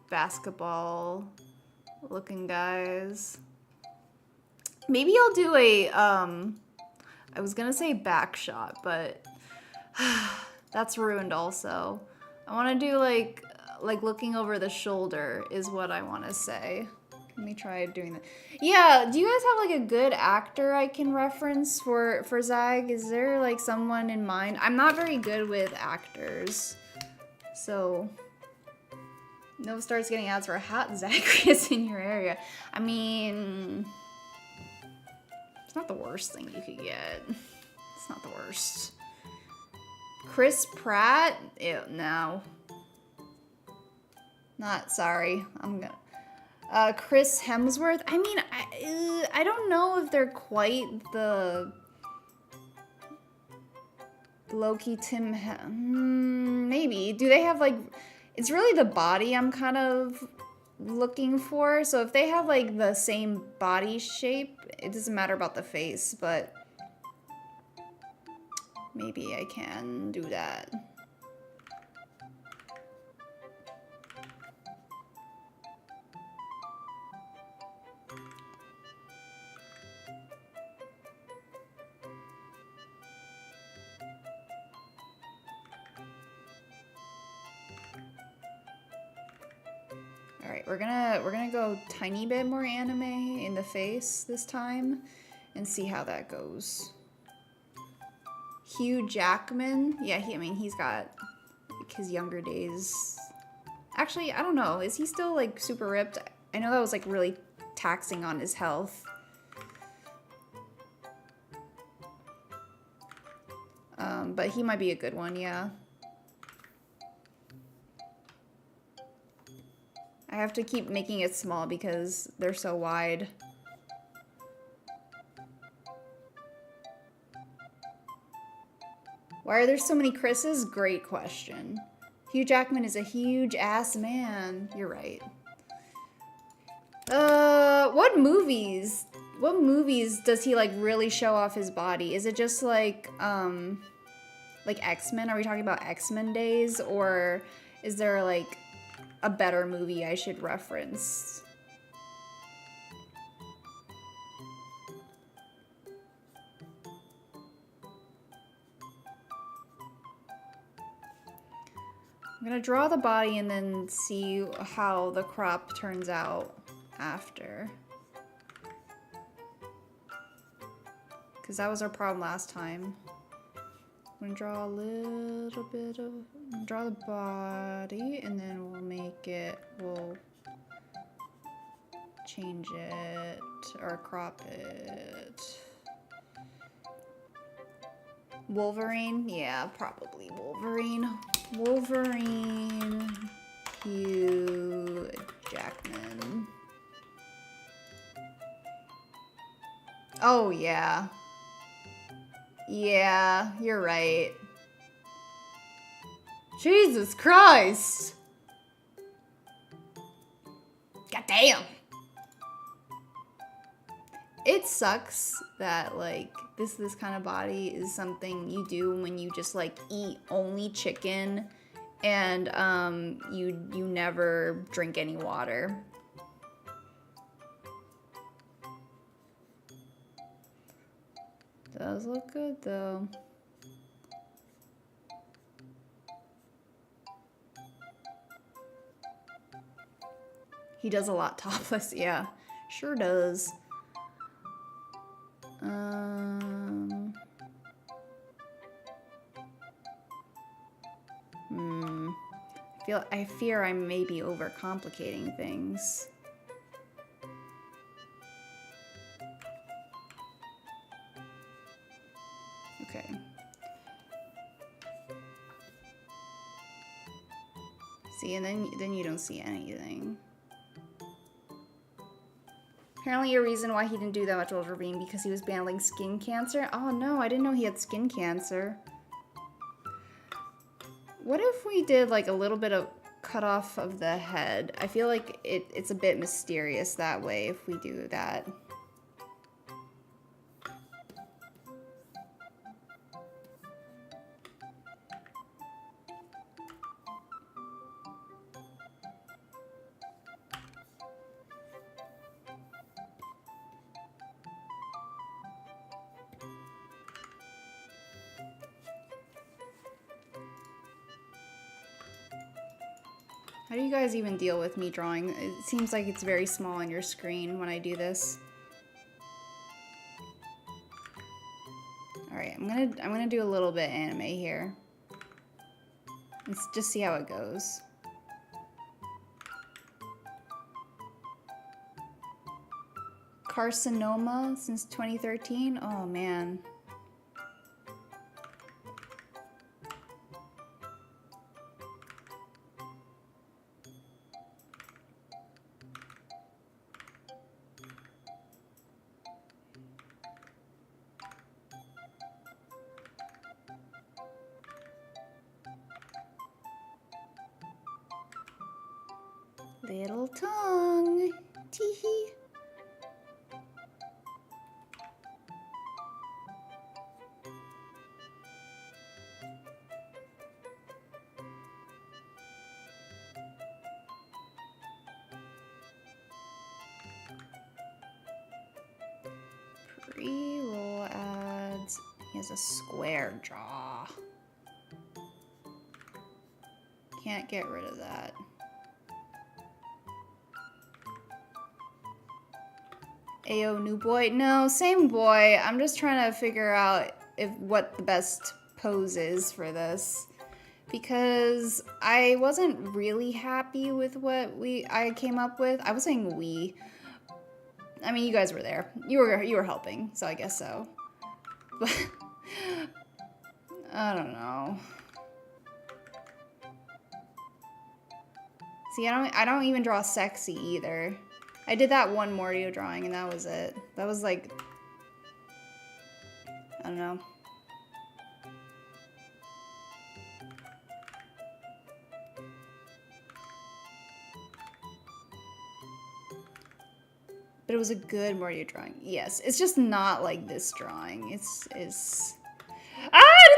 basketball looking guys. Maybe I'll do a, I was gonna say back shot, but that's ruined also. I wanna do like looking over the shoulder is what I wanna say. Let me try doing that. Yeah, do you guys have like a good actor I can reference for Zag? Is there like someone in mind? I'm not very good with actors. So, Nova starts getting ads for hot Zagreus in your area. I mean, it's not the worst thing you could get. It's not the worst. Chris Pratt? Ew, no. Not sorry. I'm gonna... Chris Hemsworth. I mean, I don't know if they're quite the Loki Tim. Maybe. Do they have like? It's really the body I'm kind of looking for. So if they have like the same body shape, it doesn't matter about the face. But maybe I can do that. Alright, we're gonna go tiny bit more anime in the face this time and see how that goes. Hugh Jackman. Yeah, he's got like his younger days. Actually, I don't know. Is he still like super ripped? I know that was like really taxing on his health. But he might be a good one, yeah. I have to keep making it small because they're so wide. Why are there so many Chris's? Great question. Hugh Jackman is a huge ass man. You're right. What movies? What movies does he like really show off his body? Is it just like X-Men? Are we talking about X-Men days, or is there like a better movie I should reference? I'm gonna draw the body and then see how the crop turns out after. Because that was our problem last time. I'm gonna draw a little bit of, draw the body, and then we'll make it, we'll change it, or crop it. Wolverine? Yeah, probably Wolverine. Wolverine, Hugh Jackman. Oh, yeah. Yeah, you're right. Jesus Christ! Goddamn! It sucks that, like, this kind of body is something you do when you just, like, eat only chicken and, you never drink any water. Does look good, though. He does a lot topless, yeah. Sure does. I fear I may be overcomplicating things. Okay. See, and then you don't see anything. Apparently a reason why he didn't do that much Wolverine because he was battling skin cancer. Oh no, I didn't know he had skin cancer. What if we did like a little bit of cut off of the head? I feel like it's a bit mysterious that way if we do that. How do you guys even deal with me drawing? It seems like it's very small on your screen when I do this. All right, I'm gonna do a little bit anime here. Let's just see how it goes. Carcinoma since 2013. Oh man. Little tongue. Teehee. Pre-roll ads. He has a square jaw. Can't get rid of that. Ayo, new boy. No, same boy. I'm just trying to figure out what the best pose is for this. Because I wasn't really happy with what I came up with. I was saying we. I mean, you guys were there. You were helping, so I guess so. But I don't know. See, I don't even draw sexy either. I did that one Mordio drawing and that was it. That was like, I don't know. But it was a good Mordio drawing. Yes, it's just not like this drawing. It's it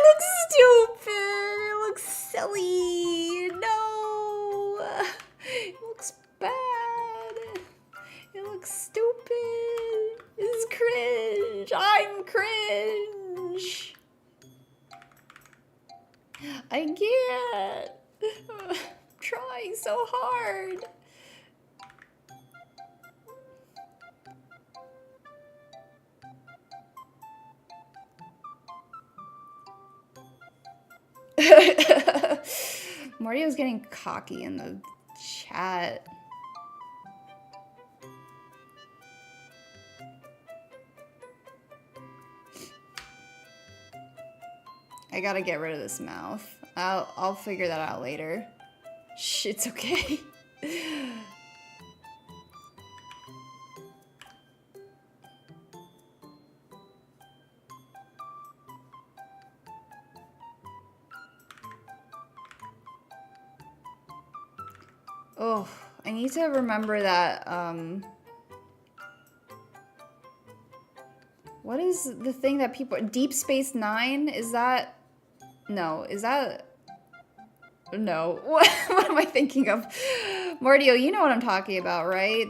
looks stupid. It looks silly. No. It looks bad. It looks stupid. It's cringe. I'm cringe. I can't. I'm trying so hard. Mordio's getting cocky in the chat. I gotta get rid of this mouth. I'll figure that out later. Shh, it's okay. Oh, I need to remember that, what is the thing that people... Deep Space Nine? Is that... No, is that... No. What am I thinking of? Mordio, you know what I'm talking about, right?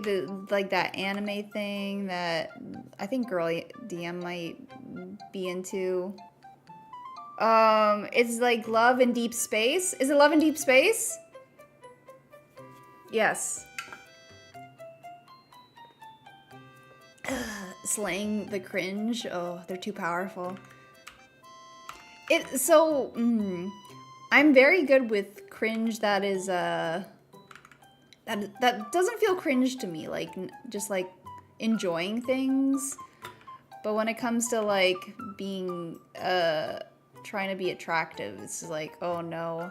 Like that anime thing that I think Girl DM might be into. It's like Love in Deep Space. Is it Love in Deep Space? Yes. Slaying the cringe. Oh, they're too powerful. I'm very good with cringe that is that doesn't feel cringe to me, like just like enjoying things. But when it comes to like being trying to be attractive, it's just like, oh no.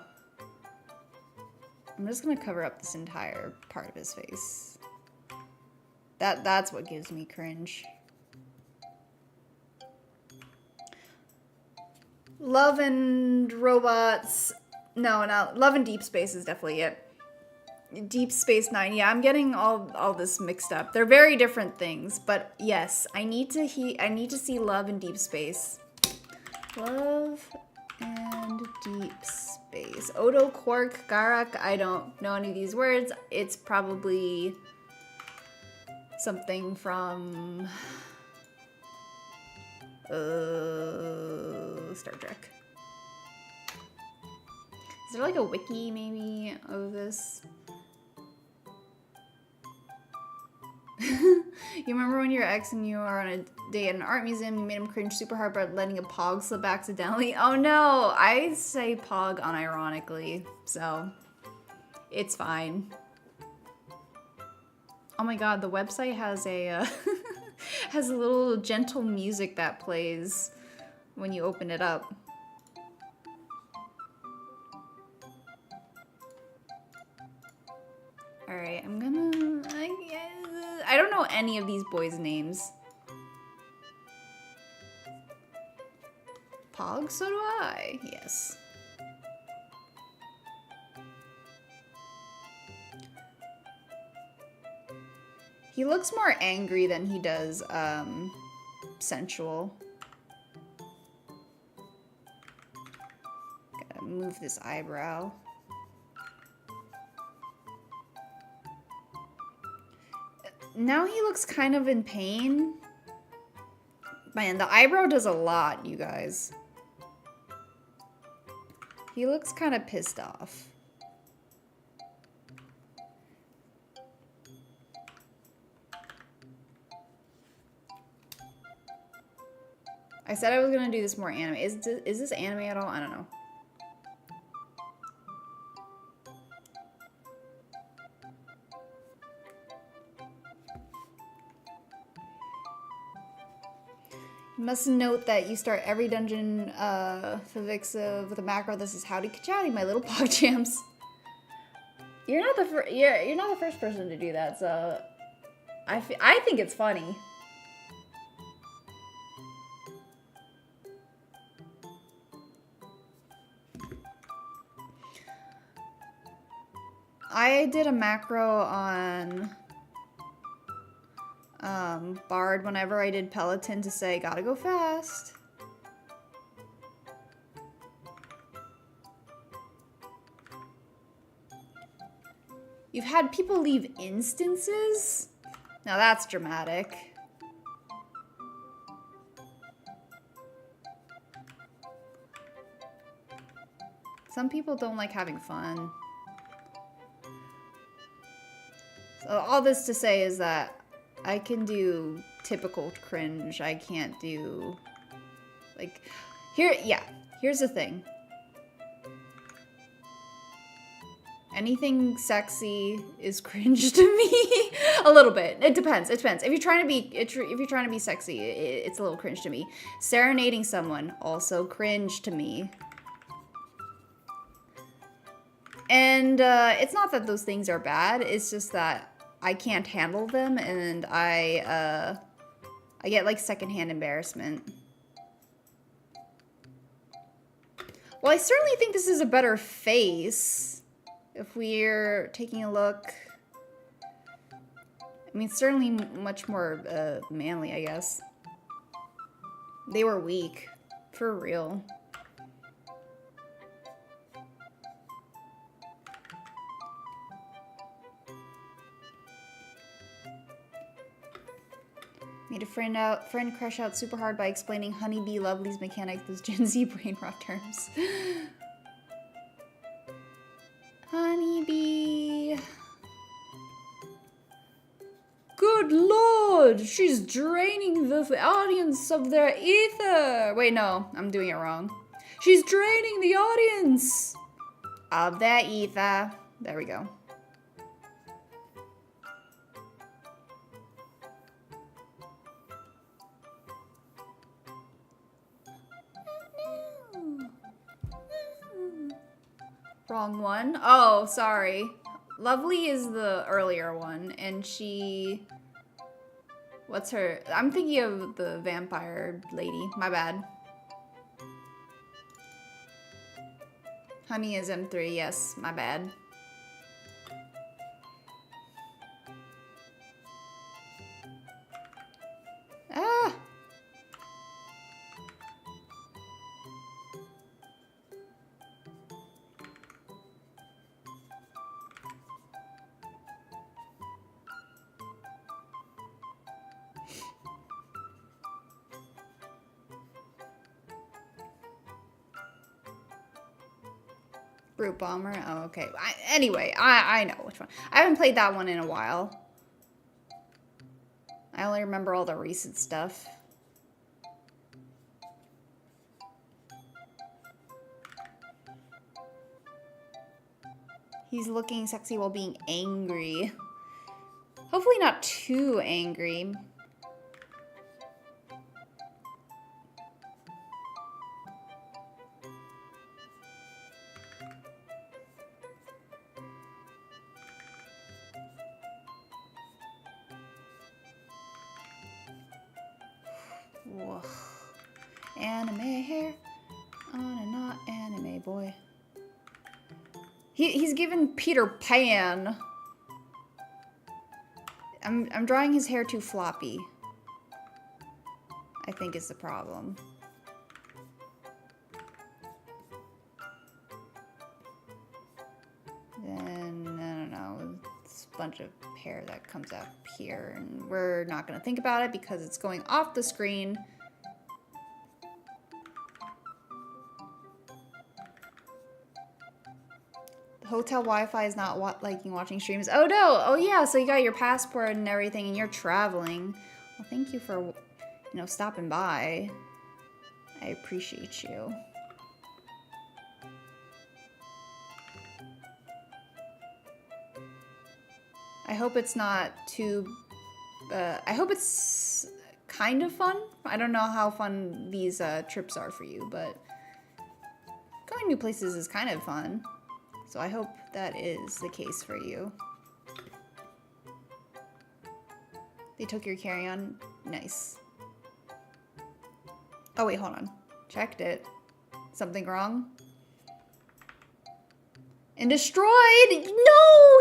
I'm just gonna cover up this entire part of his face. That's what gives me cringe. Love and Robots. No, Love and Deep Space is definitely it. Deep Space Nine. Yeah, I'm getting all this mixed up. They're very different things, but yes, I need to see Love and Deep Space. Love and Deep Space. Odo, Quark, Garak. I don't know any of these words. It's probably something from Star Trek. Is there like a wiki maybe of this? You remember when your ex and you are on a date at an art museum, you made him cringe super hard by letting a pog slip accidentally? Oh no, I say pog unironically, so it's fine. Oh my god, the website has a has a little gentle music that plays when you open it up. Alright, I'm gonna... I don't know any of these boys' names. Pog? So do I. Yes. He looks more angry than he does, sensual. Gotta move this eyebrow. Now he looks kind of in pain. Man, the eyebrow does a lot, you guys. He looks kind of pissed off. I said I was gonna do this more anime. Is this anime at all? I don't know. You must note that you start every dungeon Fivixa with a macro that says howdy kachowdy, my little pog champs. You're not the you're not the first person to do that, so I think it's funny. I did a macro on Bard whenever I did Peloton to say gotta go fast. You've had people leave instances? Now that's dramatic. Some people don't like having fun. So all this to say is that I can do typical cringe. I can't do, like, here's the thing. Anything sexy is cringe to me. A little bit. It depends. It depends. If you're trying to be sexy, it's a little cringe to me. Serenading someone, also cringe to me. And it's not that those things are bad. It's just that I can't handle them, and I get like secondhand embarrassment. Well, I certainly think this is a better face. If we're taking a look, I mean, certainly much more manly, I guess. They were weak, for real. Made a friend crush out super hard by explaining Honeybee Lovely's mechanics with Gen Z brain rot terms. Honeybee. Good lord, she's draining the audience of their ether. Wait, no, I'm doing it wrong. She's draining the audience of their ether. There we go. Wrong one. Oh, sorry. Lovely is the earlier one, and she... What's her... I'm thinking of the vampire lady. My bad. Honey is M3. Yes, my bad. Ah! Brute Bomber. Oh, okay. Anyway, I know which one. I haven't played that one in a while. I only remember all the recent stuff. He's looking sexy while being angry. Hopefully not too angry. Whoa. Anime hair on and not anime boy. He's given Peter Pan. I'm drawing his hair too floppy, I think is the problem. Then, I don't know, it's a bunch of hair that comes up here, and we're not going to think about it because it's going off the screen. The hotel Wi-Fi is not liking watching streams. Oh no! Oh yeah, so you got your passport and everything and you're traveling. Well, thank you for, stopping by. I appreciate you. I hope it's not too... I hope it's kind of fun. I don't know how fun these trips are for you, but going new places is kind of fun. So I hope that is the case for you. They took your carry-on. Nice. Oh wait, hold on. Checked it. Something wrong? And destroyed! No!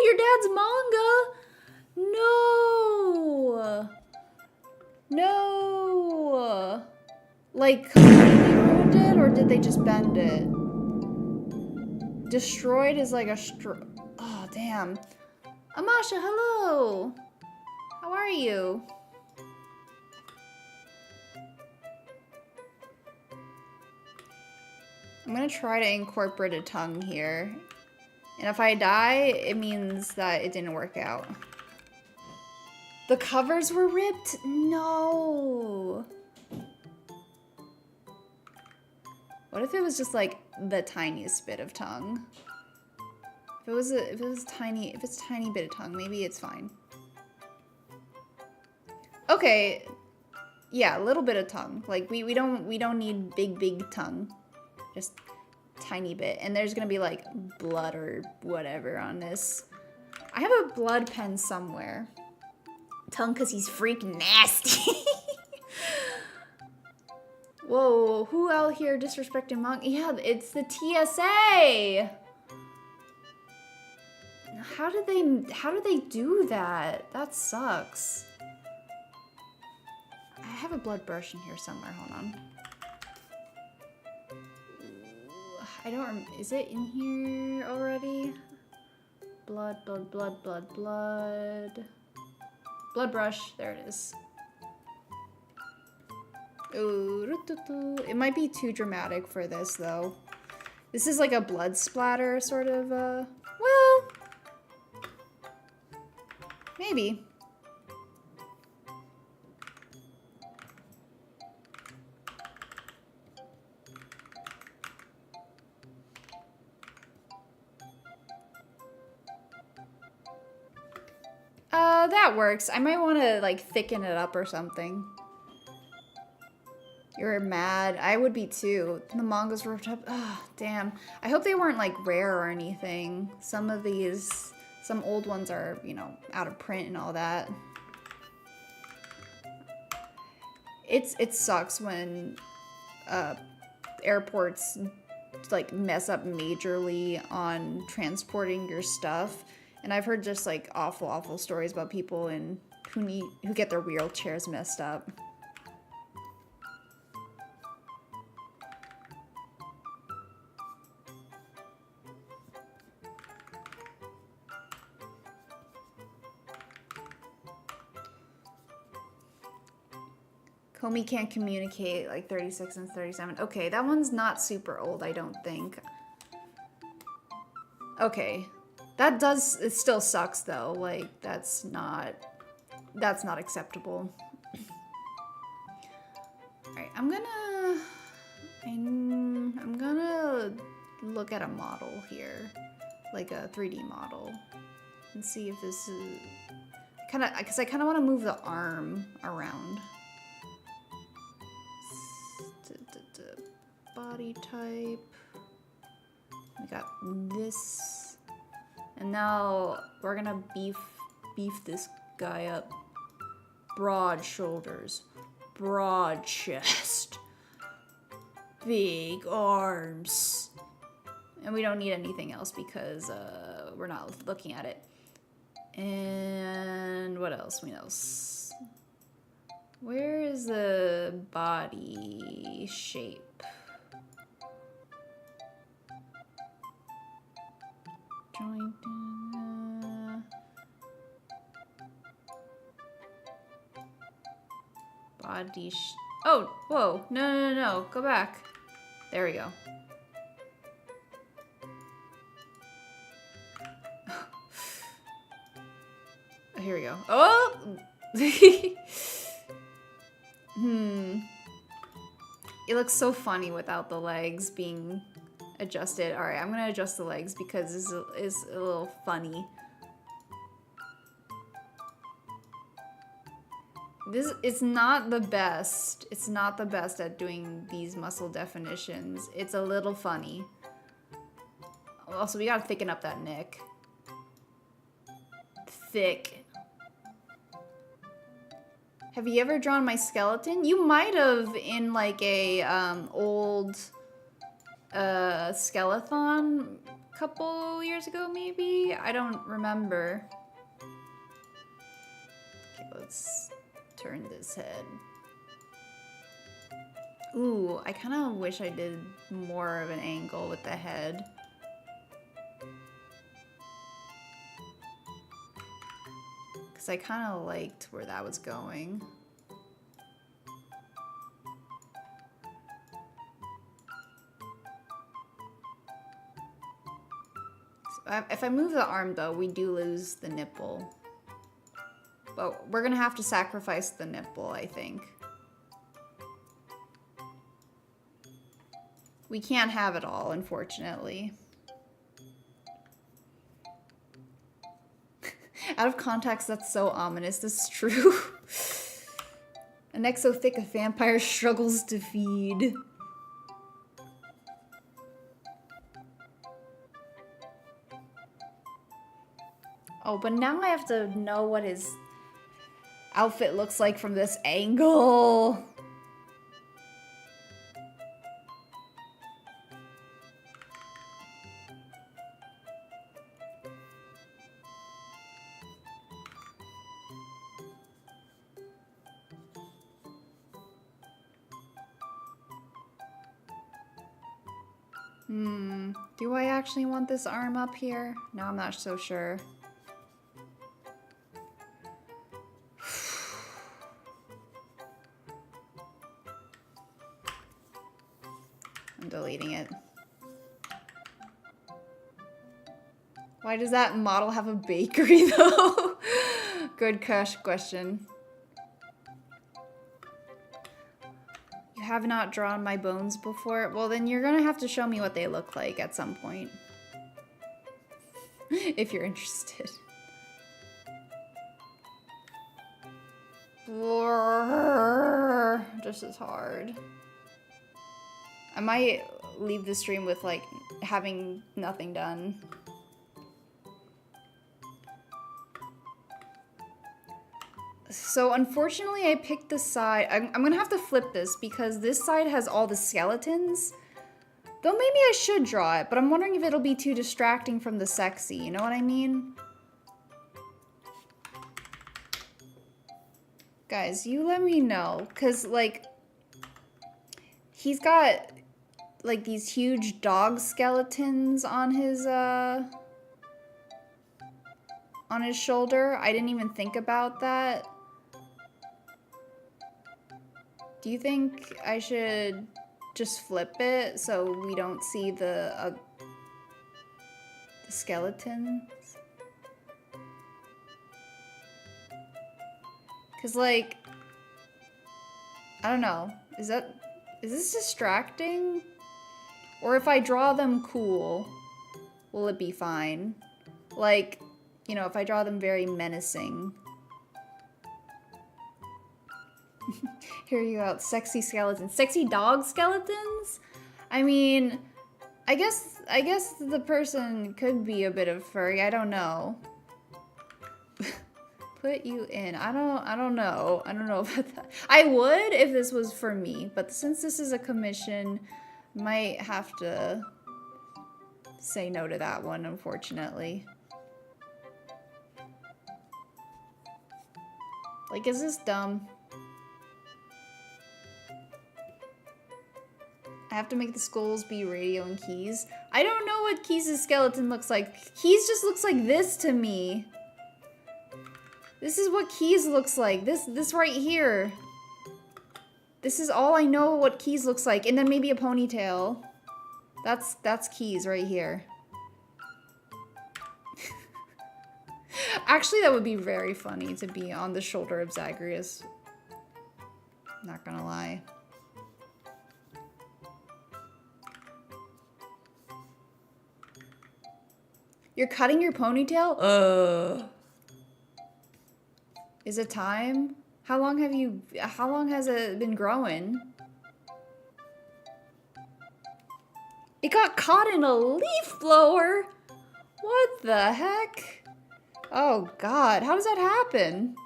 Your dad's manga! No! No! Like, completely ruined it, or did they just bend it? Destroyed is like a oh, damn. Amasha, hello! How are you? I'm gonna try to incorporate a tongue here. And if I die, it means that it didn't work out. The covers were ripped? No! What if it was just like the tiniest bit of tongue? If it's a tiny bit of tongue, maybe it's fine. Okay. Yeah, a little bit of tongue. Like we don't need big tongue. Just tiny bit. And there's gonna be like blood or whatever on this. I have a blood pen somewhere. Tongue cause he's freaking nasty. Whoa, who out here disrespecting monk? Yeah, it's the TSA. How did they do that? That sucks. I have a blood brush in here somewhere. Hold on. I don't. Is it in here already? Blood. Blood brush. There it is. Ooh, it might be too dramatic for this though. This is like a blood splatter sort of. Well, maybe. That works. I might want to like thicken it up or something. You're mad. I would be too. The manga's ripped up. Oh, damn. I hope they weren't like rare or anything. Some old ones are, you know, out of print and all that. It sucks when airports like mess up majorly on transporting your stuff. And I've heard just like awful stories about people who get their wheelchairs messed up. Comey can't communicate, like 36 and 37. Okay, that one's not super old, I don't think. Okay. It still sucks though. Like, that's not acceptable. Alright, I'm gonna look at a model here. Like a 3D model. And see if this is... Because I kind of want to move the arm around. Body type. We got this. And now we're gonna beef this guy up. Broad shoulders. Broad chest. Big arms. And we don't need anything else because we're not looking at it. And what else? Where is the body shape? Joint. Body. Oh, whoa! No! Go back. There we go. Here we go. Oh! It looks so funny without the legs being adjusted. Alright, I'm gonna adjust the legs because this is a little funny. It's not the best. It's not the best at doing these muscle definitions. It's a little funny. Also, we gotta thicken up that neck. Thick. Have you ever drawn my skeleton? You might have in like a old skeleton couple years ago, maybe? I don't remember. Okay, let's turn this head. Ooh, I kind of wish I did more of an angle with the head. Because I kind of liked where that was going. So if I move the arm, though, we do lose the nipple. But we're going to have to sacrifice the nipple, I think. We can't have it all, unfortunately. Out of context, that's so ominous. This is true. A neck so thick a vampire struggles to feed. Oh, but now I have to know what his outfit looks like from this angle. Do I actually want this arm up here? No, I'm not so sure. I'm deleting it. Why does that model have a bakery though? Good question. You have not drawn my bones before? Well, then you're gonna have to show me what they look like at some point. If you're interested. This is hard. I might leave the stream with like having nothing done. So unfortunately I picked the side. I'm gonna have to flip this because this side has all the skeletons. Though maybe I should draw it, but I'm wondering if it'll be too distracting from the sexy, you know what I mean? Guys, you let me know, cause like, he's got like these huge dog skeletons on his shoulder. I didn't even think about that. Do you think I should just flip it so we don't see the skeletons? Cause like, I don't know, is this distracting? Or if I draw them cool, will it be fine? Like, you know, if I draw them very menacing. Here you go, sexy skeletons. Sexy dog skeletons? I mean, I guess the person could be a bit of furry, I don't know. Put you in. I don't know. I don't know about that. I would if this was for me, but since this is a commission, might have to say no to that one, unfortunately. Like, is this dumb? I have to make the skulls be radio and Keys. I don't know what Keys' skeleton looks like. Keys just looks like this to me. This is what Keys looks like. This right here. This is all I know what Keys looks like. And then maybe a ponytail. That's Keys right here. Actually, that would be very funny to be on the shoulder of Zagreus. Not gonna lie. You're cutting your ponytail? Is it time? How long has it been growing? It got caught in a leaf blower? What the heck? Oh god, how does that happen?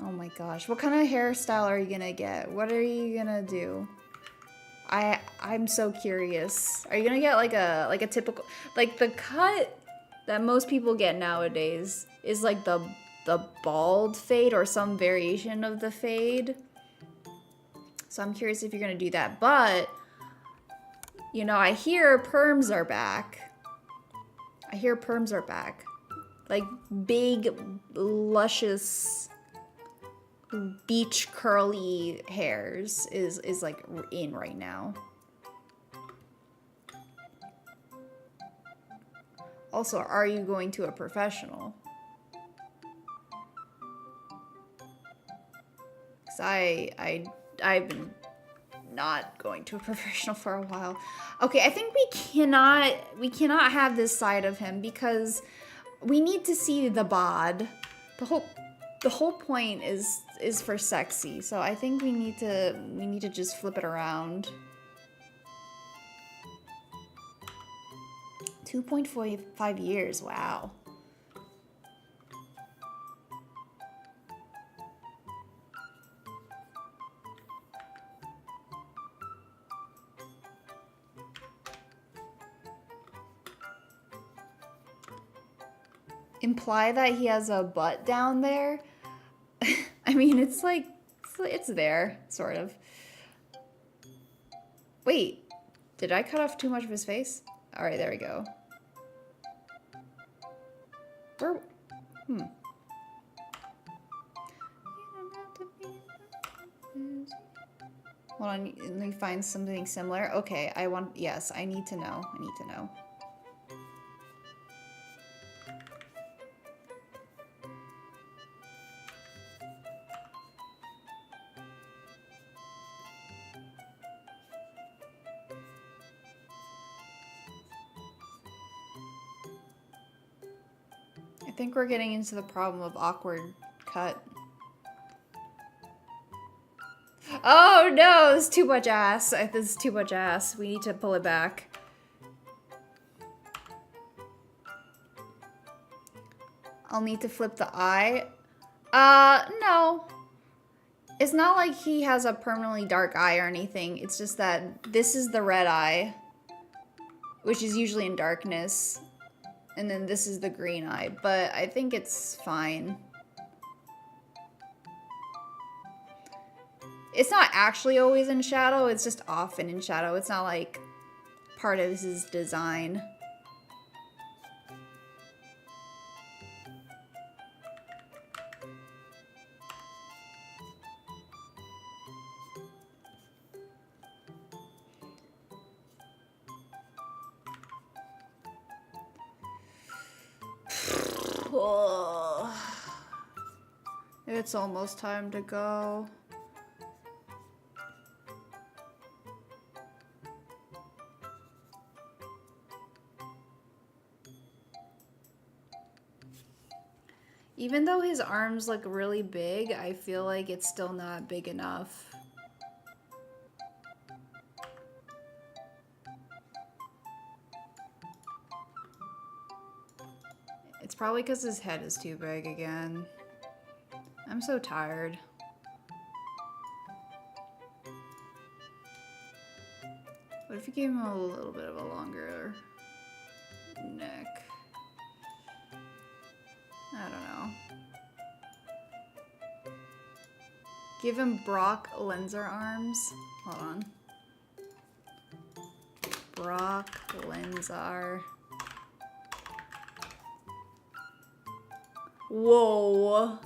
Oh my gosh, what kind of hairstyle are you gonna get? What are you gonna do? I'm so curious. Are you gonna get like a typical, like the cut that most people get nowadays is like the bald fade or some variation of the fade. So I'm curious if you're gonna do that. But you know, I hear perms are back. I hear perms are back. Like big, luscious, beach curly hairs is like in right now. Also, are you going to a professional? Cause I've been not going to a professional for a while. Okay, I think we cannot have this side of him because we need to see the bod. The whole point is for sexy. So I think we need to just flip it around. 2.5 years. Wow. Imply that he has a butt down there? I mean, it's like, it's there, sort of. Wait, did I cut off too much of his face? All right, there we go. Where? Hold on, let me find something similar. Okay, yes, I need to know. I need to know. I think we're getting into the problem of awkward cut. Oh no, this is too much ass. This is too much ass. We need to pull it back. I'll need to flip the eye. No. It's not like he has a permanently dark eye or anything. It's just that this is the red eye, which is usually in darkness. And then this is the green eye, but I think it's fine. It's not actually always in shadow, it's just often in shadow. It's not like part of his design. Oh. It's almost time to go. Even though his arms look really big, I feel like it's still not big enough. It's probably because his head is too big again. I'm so tired. What if you gave him a little bit of a longer neck? I don't know. Give him Brock Lenser arms. Hold on. Brock Lenser. Whoa.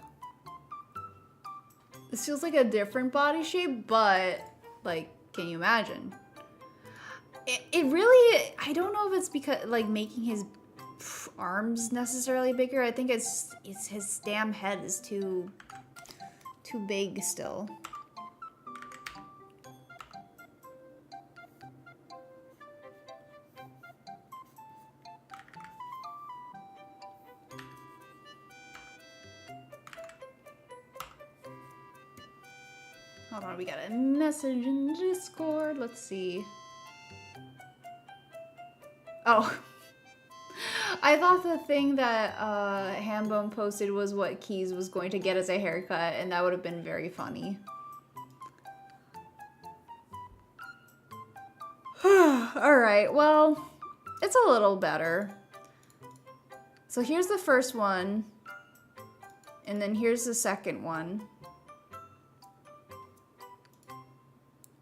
This feels like a different body shape, but like, can you imagine? It really, I don't know if it's because like making his arms necessarily bigger. I think it's his damn head is too big still. Hold on, we got a message in Discord. Let's see. Oh. I thought the thing that Hambone posted was what Keys was going to get as a haircut, and that would have been very funny. Alright, well, it's a little better. So here's the first one, and then here's the second one.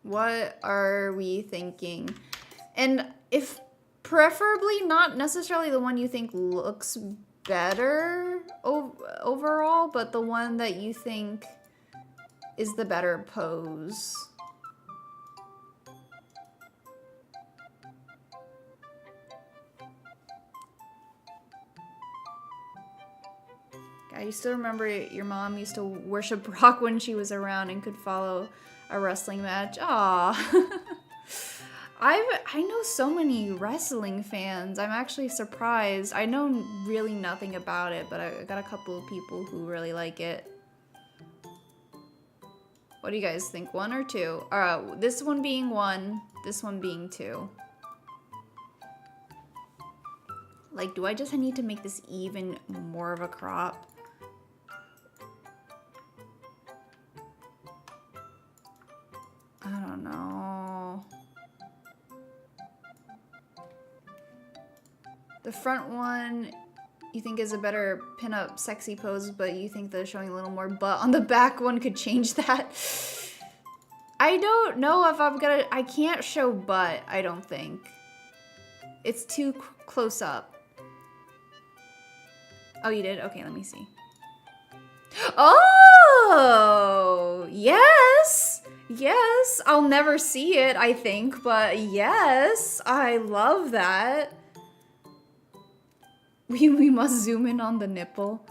What are we thinking? And if preferably not necessarily the one you think looks better overall, but the one that you think is the better pose. I used to remember your mom used to worship Brock when she was around and could follow a wrestling match. Aw. I know so many wrestling fans. I'm actually surprised. I know really nothing about it, but I got a couple of people who really like it. What do you guys think? 1 or 2? This one being 1, this one being 2. Like, do I just need to make this even more of a crop? I don't know. The front one you think is a better pinup sexy pose, but you think that showing a little more butt on the back one could change that. I don't know if I'm gonna... I can't show butt, I don't think. It's too close up. Oh, you did? Okay, let me see. Oh! Yes! Yes! I'll never see it, I think, but yes! I love that. We must zoom in on the nipple.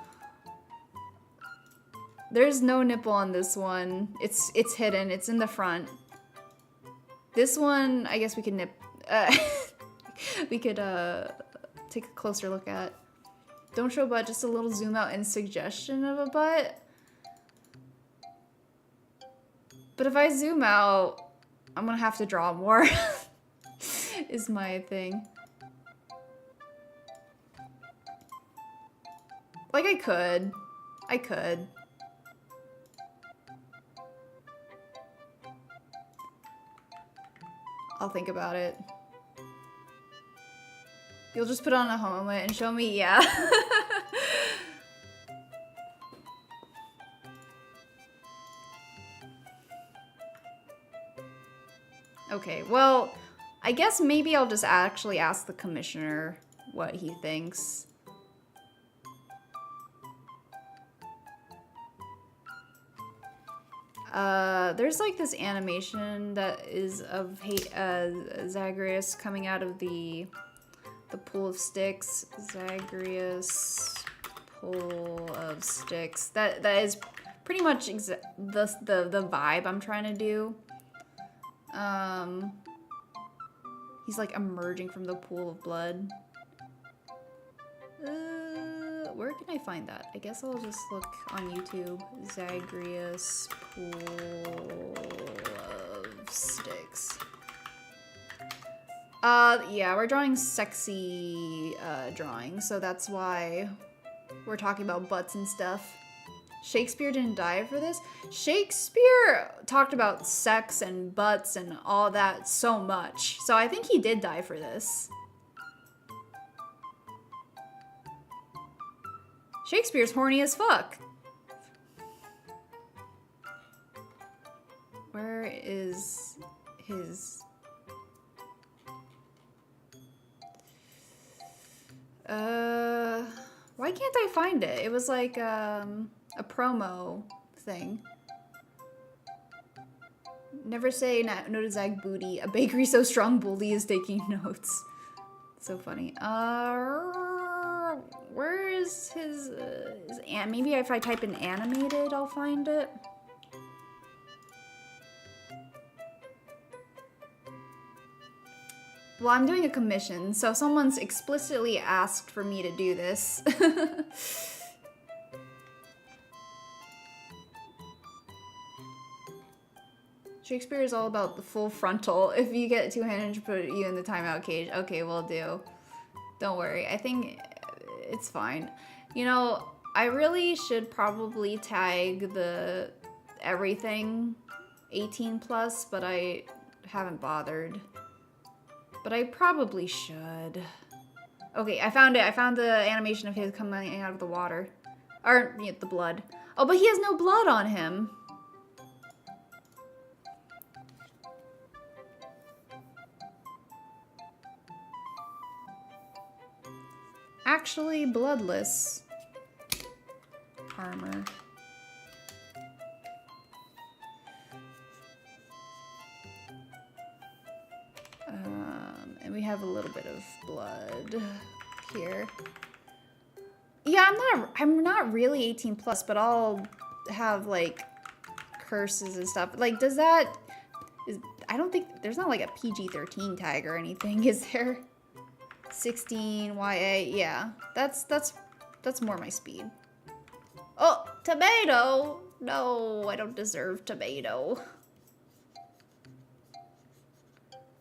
There's no nipple on this one. It's hidden. It's in the front. This one, I guess we could we could take a closer look at. Don't show butt, just a little zoom out and suggestion of a butt. But if I zoom out, I'm gonna have to draw more. Is my thing. Like, I could. I'll think about it. You'll just put on a helmet and show me? Yeah. Okay, well, I guess maybe I'll just actually ask the commissioner what he thinks. There's like this animation that is of Zagreus coming out of the pool of sticks. Zagreus pool of sticks. That is pretty much the vibe I'm trying to do. He's like emerging from the pool of blood. Where can I find that? I guess I'll just look on YouTube. Zagreus pool of sticks. Yeah, we're drawing sexy drawings, so that's why we're talking about butts and stuff. Shakespeare didn't die for this. Shakespeare talked about sex and butts and all that so much, so I think he did die for this. Shakespeare's horny as fuck. Where is his... Why can't I find it? It was like, a promo thing. Never say no to Zag booty. A bakery so strong Bully is taking notes. So funny. Where is his maybe if I type in animated, I'll find it. Well, I'm doing a commission, so someone's explicitly asked for me to do this. Shakespeare is all about the full frontal. If you get two-handed, put you in the timeout cage. Okay, will do. Don't worry. I think it's fine. You know, I really should probably tag the everything 18 plus, but I haven't bothered. But I probably should. Okay, I found it. I found the animation of his coming out of the water. Or, yeah, the blood. Oh, but he has no blood on him. Actually bloodless armor. And we have a little bit of blood here. Yeah, I'm not really 18 plus, but I'll have like curses and stuff. Like, does that I don't think there's not like a PG-13 tag or anything, is there? 16 YA, yeah. That's more my speed. Oh, tomato! No, I don't deserve tomato.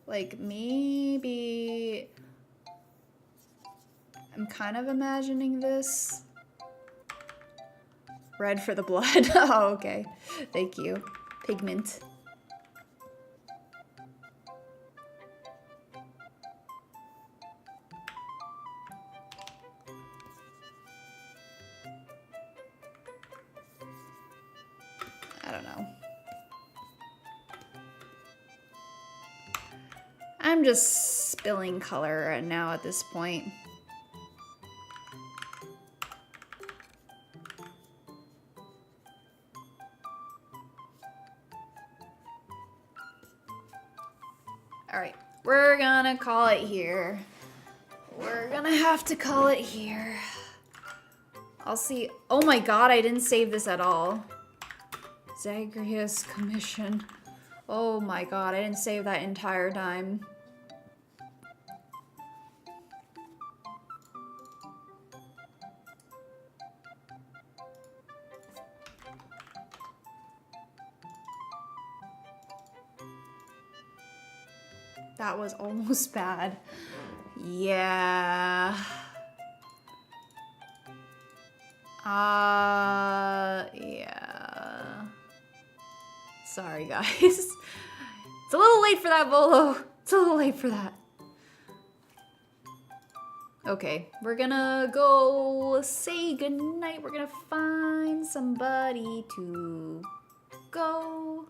Like, maybe I'm kind of imagining this. Red for the blood. Oh, okay. Thank you. Pigment. I don't know. I'm just spilling color now at this point. Alright, we're gonna call it here. We're gonna have to call it here. I'll see. Oh my god, I didn't save this at all. Zagreus Commission. Oh my god, I didn't save that entire time. That was almost bad. Yeah. Yeah. Sorry, guys. It's a little late for that, Volo. It's a little late for that. Okay, we're gonna go say goodnight. We're gonna find somebody to go.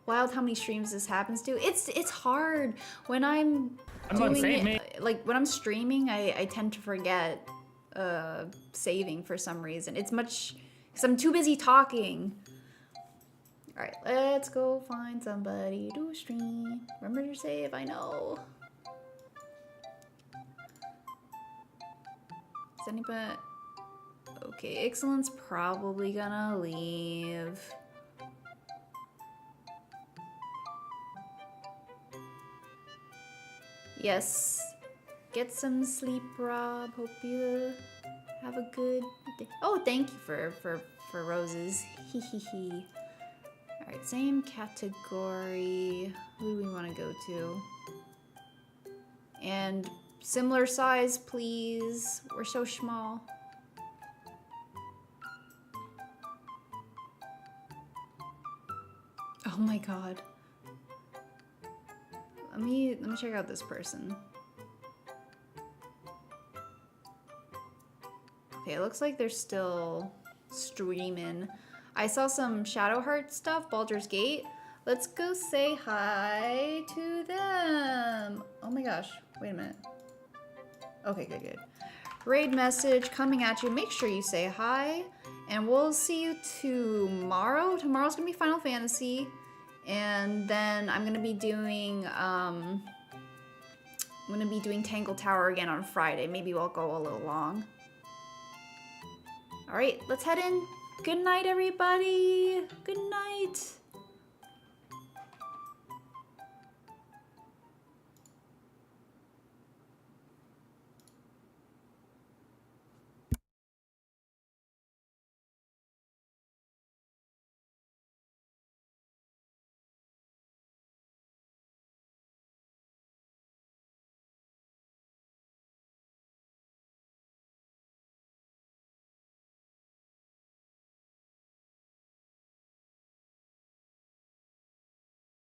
Wild, how many streams this happens to? It's hard when I'm doing it. Like when I'm streaming, I tend to forget saving for some reason. It's much because I'm too busy talking. All right, let's go find somebody to stream. Remember to save. I know. Is anybody? Okay, Excellent's probably gonna leave. Yes. Get some sleep, Rob. Hope you have a good day. Oh, thank you for roses. Hee hee hee. Alright, same category. Who do we want to go to? And similar size, please. We're so small. Oh my god. Let me check out this person. Okay, it looks like they're still streaming. I saw some Shadowheart stuff, Baldur's Gate. Let's go say hi to them. Oh my gosh, wait a minute. Okay, good. Raid message coming at you. Make sure you say hi. And we'll see you tomorrow. Tomorrow's gonna be Final Fantasy. And then I'm gonna be doing Tangle Tower again on Friday. Maybe we'll go a little long. All right, let's head in. Good night, everybody. Good night.